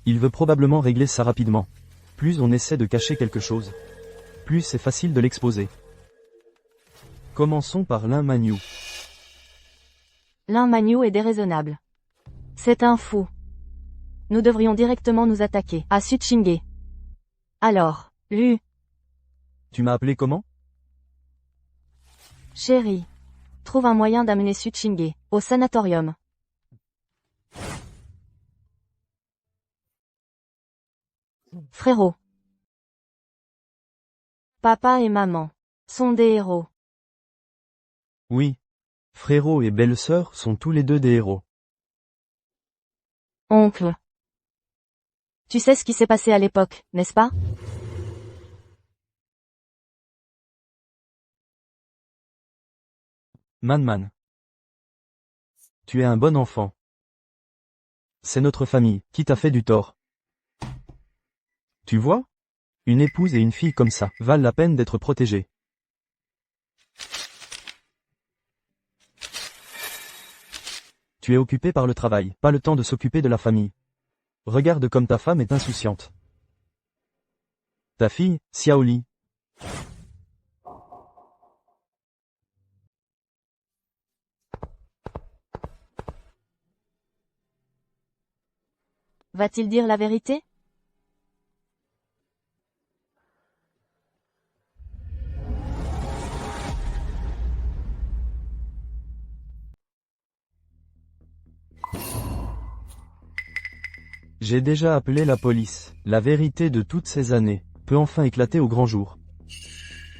Il veut probablement régler ça rapidement. Plus on essaie de cacher quelque chose, plus c'est facile de l'exposer. Commençons par Lin Manyu. Lin Manyu est déraisonnable. C'est un fou. Nous devrions directement nous attaquer à Su Ching-ge. Alors, Lu, Tu m'as appelé comment? chérie, trouve un moyen d'amener Su Ching-ge au sanatorium. Frérot. Papa et maman sont des héros. Oui. Frérot et belle-sœur sont tous les deux des héros. Oncle. Tu sais ce qui s'est passé à l'époque, n'est-ce pas? Man. Tu es un bon enfant. C'est notre famille qui t'a fait du tort. Tu vois? Une épouse et une fille comme ça valent la peine d'être protégées. Tu es occupé par le travail, pas le temps de s'occuper de la famille. Regarde comme ta femme est insouciante. Ta fille, Xiaoli. Va-t-il dire la vérité? J'ai déjà appelé la police. La vérité de toutes ces années peut enfin éclater au grand jour.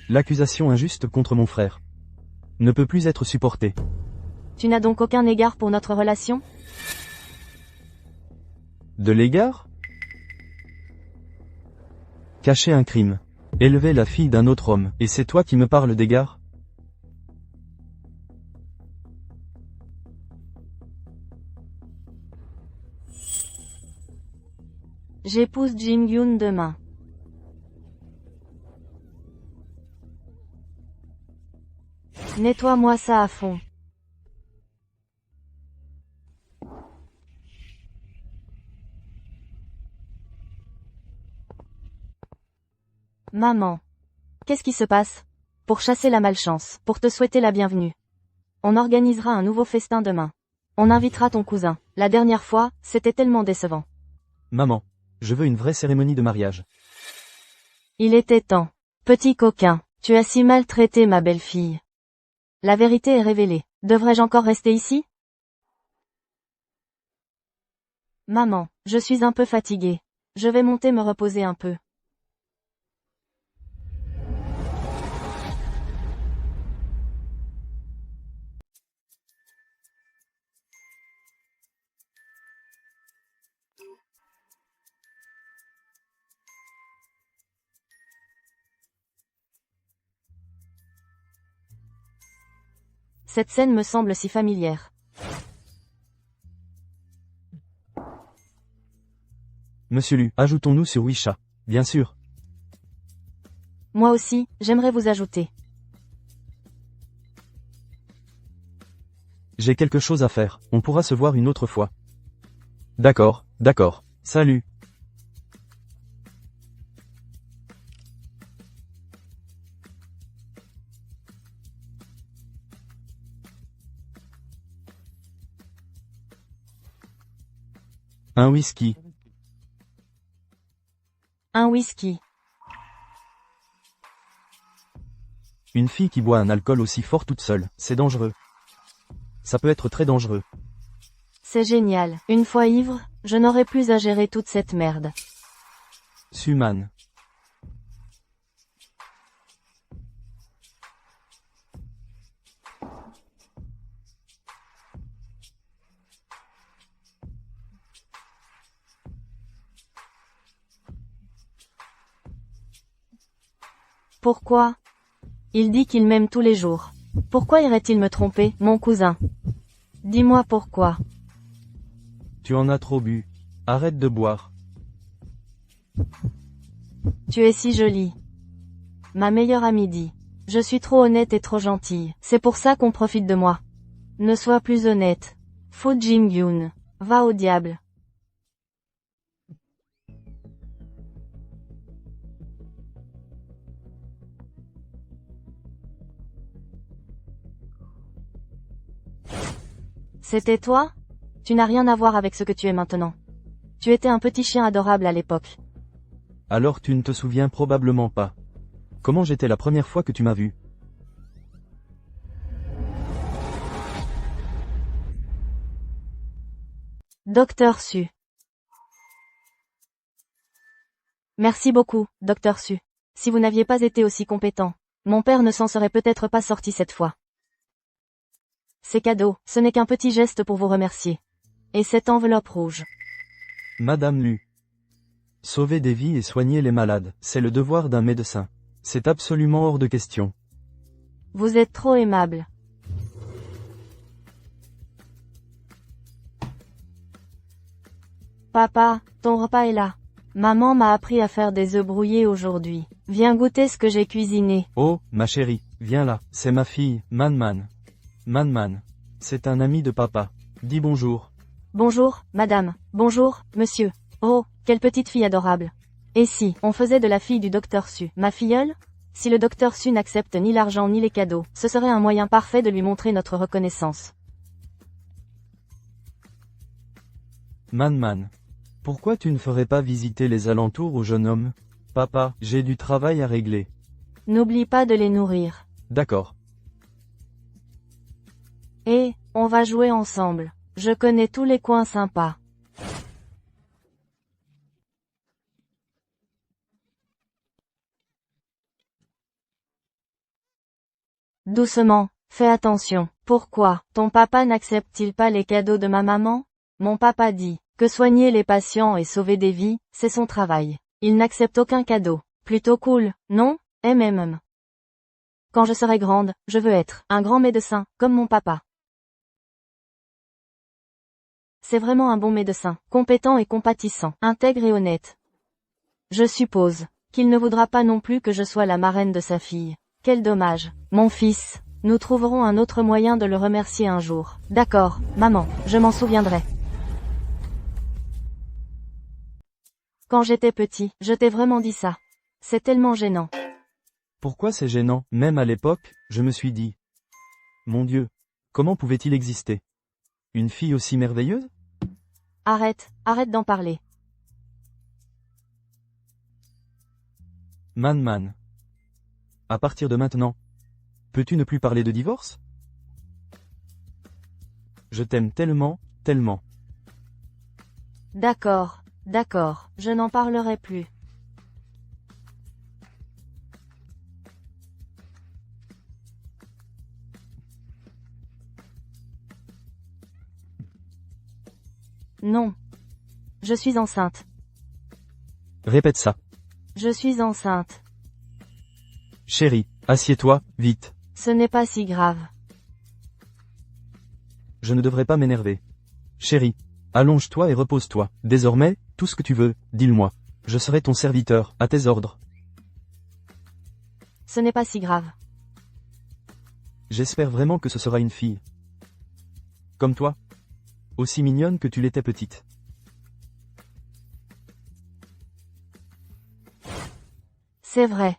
L'accusation injuste contre mon frère ne peut plus être supportée. Tu n'as donc aucun égard pour notre relation? De l'égard? Cacher un crime. Élever la fille d'un autre homme. Et c'est toi qui me parles d'égard? J'épouse Jin-Yoon demain. Nettoie-moi ça à fond. Maman. Qu'est-ce qui se passe? Pour chasser la malchance, pour te souhaiter la bienvenue. On organisera un nouveau festin demain. On invitera ton cousin. La dernière fois, c'était tellement décevant. Maman, je veux une vraie cérémonie de mariage. Il était temps. Petit coquin, tu as si mal traité ma belle-fille. La vérité est révélée. Devrais-je encore rester ici? Maman, je suis un peu fatiguée. Je vais monter me reposer un peu. Cette scène me semble si familière. Monsieur Lu, ajoutons-nous sur Wisha. Bien sûr. Moi aussi, j'aimerais vous ajouter. J'ai quelque chose à faire. On pourra se voir une autre fois. D'accord. Salut. Un whisky. Un whisky. Une fille qui boit un alcool aussi fort toute seule, c'est dangereux. Ça peut être très dangereux. C'est génial. Une fois ivre, Je n'aurai plus à gérer toute cette merde. Suman. Pourquoi? Il dit qu'il m'aime tous les jours. Pourquoi irait-il me tromper, mon cousin? Dis-moi pourquoi. Tu en as trop bu. Arrête de boire. Tu es si jolie. Ma meilleure amie dit. Je suis trop honnête et trop gentille. C'est pour ça qu'on profite de moi. Ne sois plus honnête. Faux Jin-gyun. Va au diable. C'était toi? Tu n'as rien à voir avec ce que tu es maintenant. Tu étais un petit chien adorable à l'époque. Alors tu ne te souviens probablement pas. Comment j'étais la première fois que tu m'as vu? Docteur Su. Merci beaucoup, Docteur Su. Si vous n'aviez pas été aussi compétent, mon père ne s'en serait peut-être pas sorti cette fois. Ces cadeaux, ce n'est qu'un petit geste pour vous remercier. Et cette enveloppe rouge. Madame Lu. Sauver des vies et soigner les malades, c'est le devoir d'un médecin. C'est absolument hors de question. Vous êtes trop aimable. Papa, ton repas est là. Maman m'a appris à faire des œufs brouillés aujourd'hui. Viens goûter ce que j'ai cuisiné. Oh, ma chérie, viens là, c'est ma fille, Man. Man. C'est un ami de papa. Dis bonjour. Bonjour, madame. Bonjour, monsieur. Oh, quelle petite fille adorable. Et si, on faisait de la fille du docteur Su, ma filleule? Si le docteur Su n'accepte ni l'argent ni les cadeaux, ce serait un moyen parfait de lui montrer notre reconnaissance. Man. Pourquoi tu ne ferais pas visiter les alentours au jeune homme? Papa, j'ai du travail à régler. N'oublie pas de les nourrir. D'accord. Et, on va jouer ensemble. Je connais tous les coins sympas. Doucement, fais attention. Pourquoi, ton papa n'accepte-t-il pas les cadeaux de ma maman? Mon papa dit que soigner les patients et sauver des vies, c'est son travail. Il n'accepte aucun cadeau. Plutôt cool, non? Quand je serai grande, je veux être un grand médecin, comme mon papa. C'est vraiment un bon médecin, compétent et compatissant, intègre et honnête. Je suppose qu'il ne voudra pas non plus que je sois la marraine de sa fille. Quel dommage. Mon fils, nous trouverons un autre moyen de le remercier un jour. D'accord, maman, je m'en souviendrai. Quand j'étais petit, je t'ai vraiment dit ça. C'est tellement gênant. Pourquoi c'est gênant? Même à l'époque, je me suis dit. Mon Dieu, comment pouvait-il exister? Une fille aussi merveilleuse? Arrête d'en parler. Man. À partir de maintenant, peux-tu ne plus parler de divorce? Je t'aime tellement. D'accord, je n'en parlerai plus. Non. Je suis enceinte. Répète ça. Je suis enceinte. Chérie, assieds-toi, vite. Ce n'est pas si grave. Je ne devrais pas m'énerver. Chérie, allonge-toi et repose-toi. Désormais, tout ce que tu veux, dis-le-moi. Je serai ton serviteur, à tes ordres. Ce n'est pas si grave. J'espère vraiment que ce sera une fille. Comme toi. Aussi mignonne que tu l'étais petite. C'est vrai.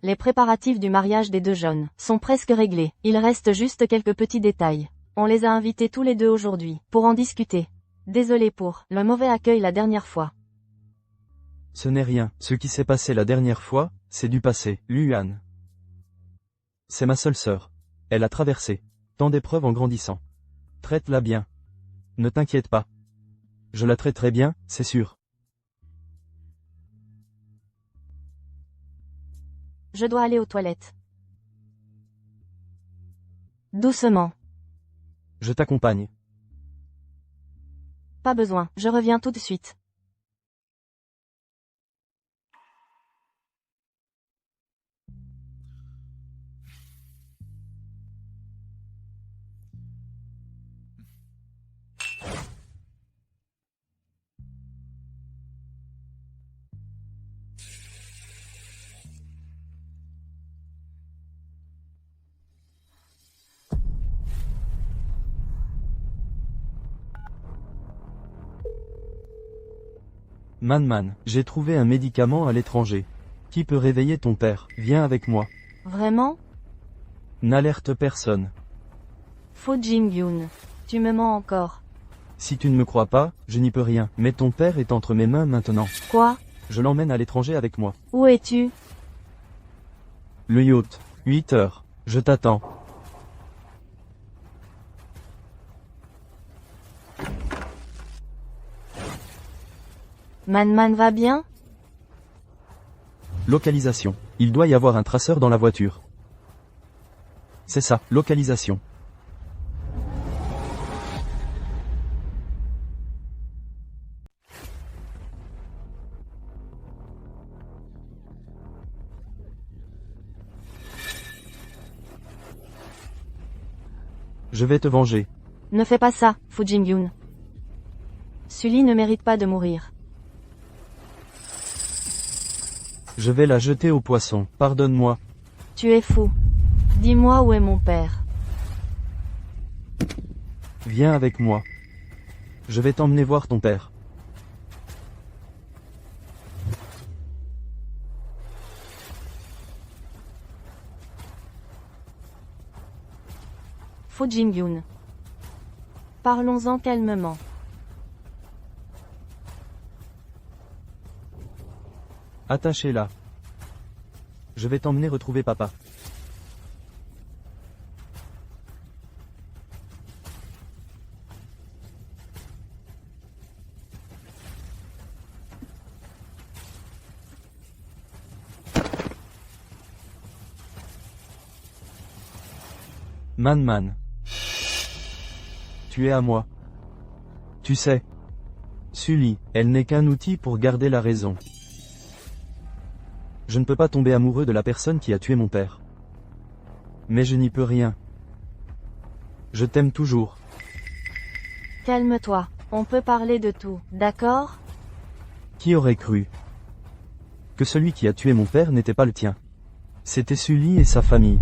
Les préparatifs du mariage des deux jeunes sont presque réglés. Il reste juste quelques petits détails. On les a invités tous les deux aujourd'hui, pour en discuter. Désolé pour le mauvais accueil la dernière fois. Ce n'est rien. Ce qui s'est passé la dernière fois, c'est du passé. Luan. C'est ma seule sœur. Elle a traversé tant d'épreuves en grandissant. Traite-la bien. Ne t'inquiète pas. Je la traiterai bien, c'est sûr. Je dois aller aux toilettes. Doucement. Je t'accompagne. Pas besoin, je reviens tout de suite. Man, j'ai trouvé un médicament à l'étranger. Qui peut réveiller ton père? Viens avec moi. Vraiment? N'alerte personne. Faux Jin-Yoon. Tu me mens encore. Si tu ne me crois pas, je n'y peux rien, mais ton père est entre mes mains maintenant. Quoi? Je l'emmène à l'étranger avec moi. Où es-tu? Le yacht. 8 heures. Je t'attends. Man va bien? Localisation. Il doit y avoir un traceur dans la voiture. C'est ça, localisation. Je vais te venger. Ne fais pas ça, Fu Jin-Yoon. Sully ne mérite pas de mourir. Je vais la jeter au poisson, pardonne-moi. Tu es fou. Dis-moi où est mon père. Viens avec moi. Je vais t'emmener voir ton père. Fu Jin-Yoon. Parlons-en calmement. Attachez-la. Je vais t'emmener retrouver papa. Man. Tu es à moi. Tu sais. Sully, elle n'est qu'un outil pour garder la raison. Je ne peux pas tomber amoureux de la personne qui a tué mon père. Mais je n'y peux rien. Je t'aime toujours. Calme-toi. On peut parler de tout, d'accord? Qui aurait cru que celui qui a tué mon père n'était pas le tien? C'était Sully et sa famille.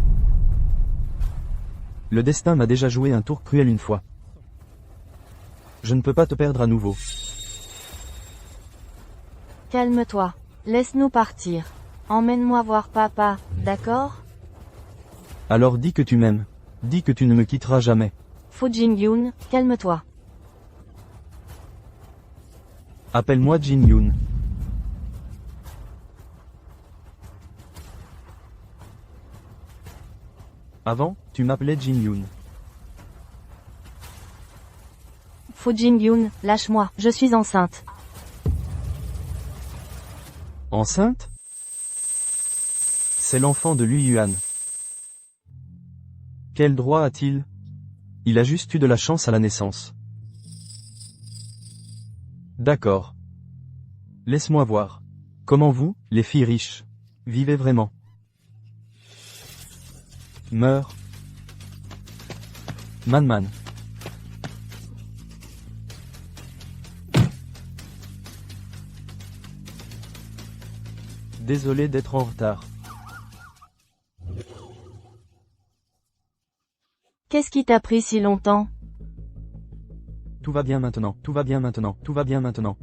Le destin m'a déjà joué un tour cruel une fois. Je ne peux pas te perdre à nouveau. Calme-toi. Laisse-nous partir. Emmène-moi voir papa, d'accord? Alors dis que tu m'aimes. Dis que tu ne me quitteras jamais. Fu Jin-Yoon, calme-toi. Appelle-moi Jin-Yoon. Avant, tu m'appelais Jin-Yoon. Fu Jin-Yoon, lâche-moi, je suis enceinte. Enceinte? C'est l'enfant de Lui Yuan. Quel droit a-t-il? Il a juste eu de la chance à la naissance. D'accord. Laisse-moi voir. Comment vous, les filles riches, vivez vraiment? Meurs. Man. Désolé d'être en retard. Qu'est-ce qui t'a pris si longtemps? Tout va bien maintenant, tout va bien maintenant, tout va bien maintenant.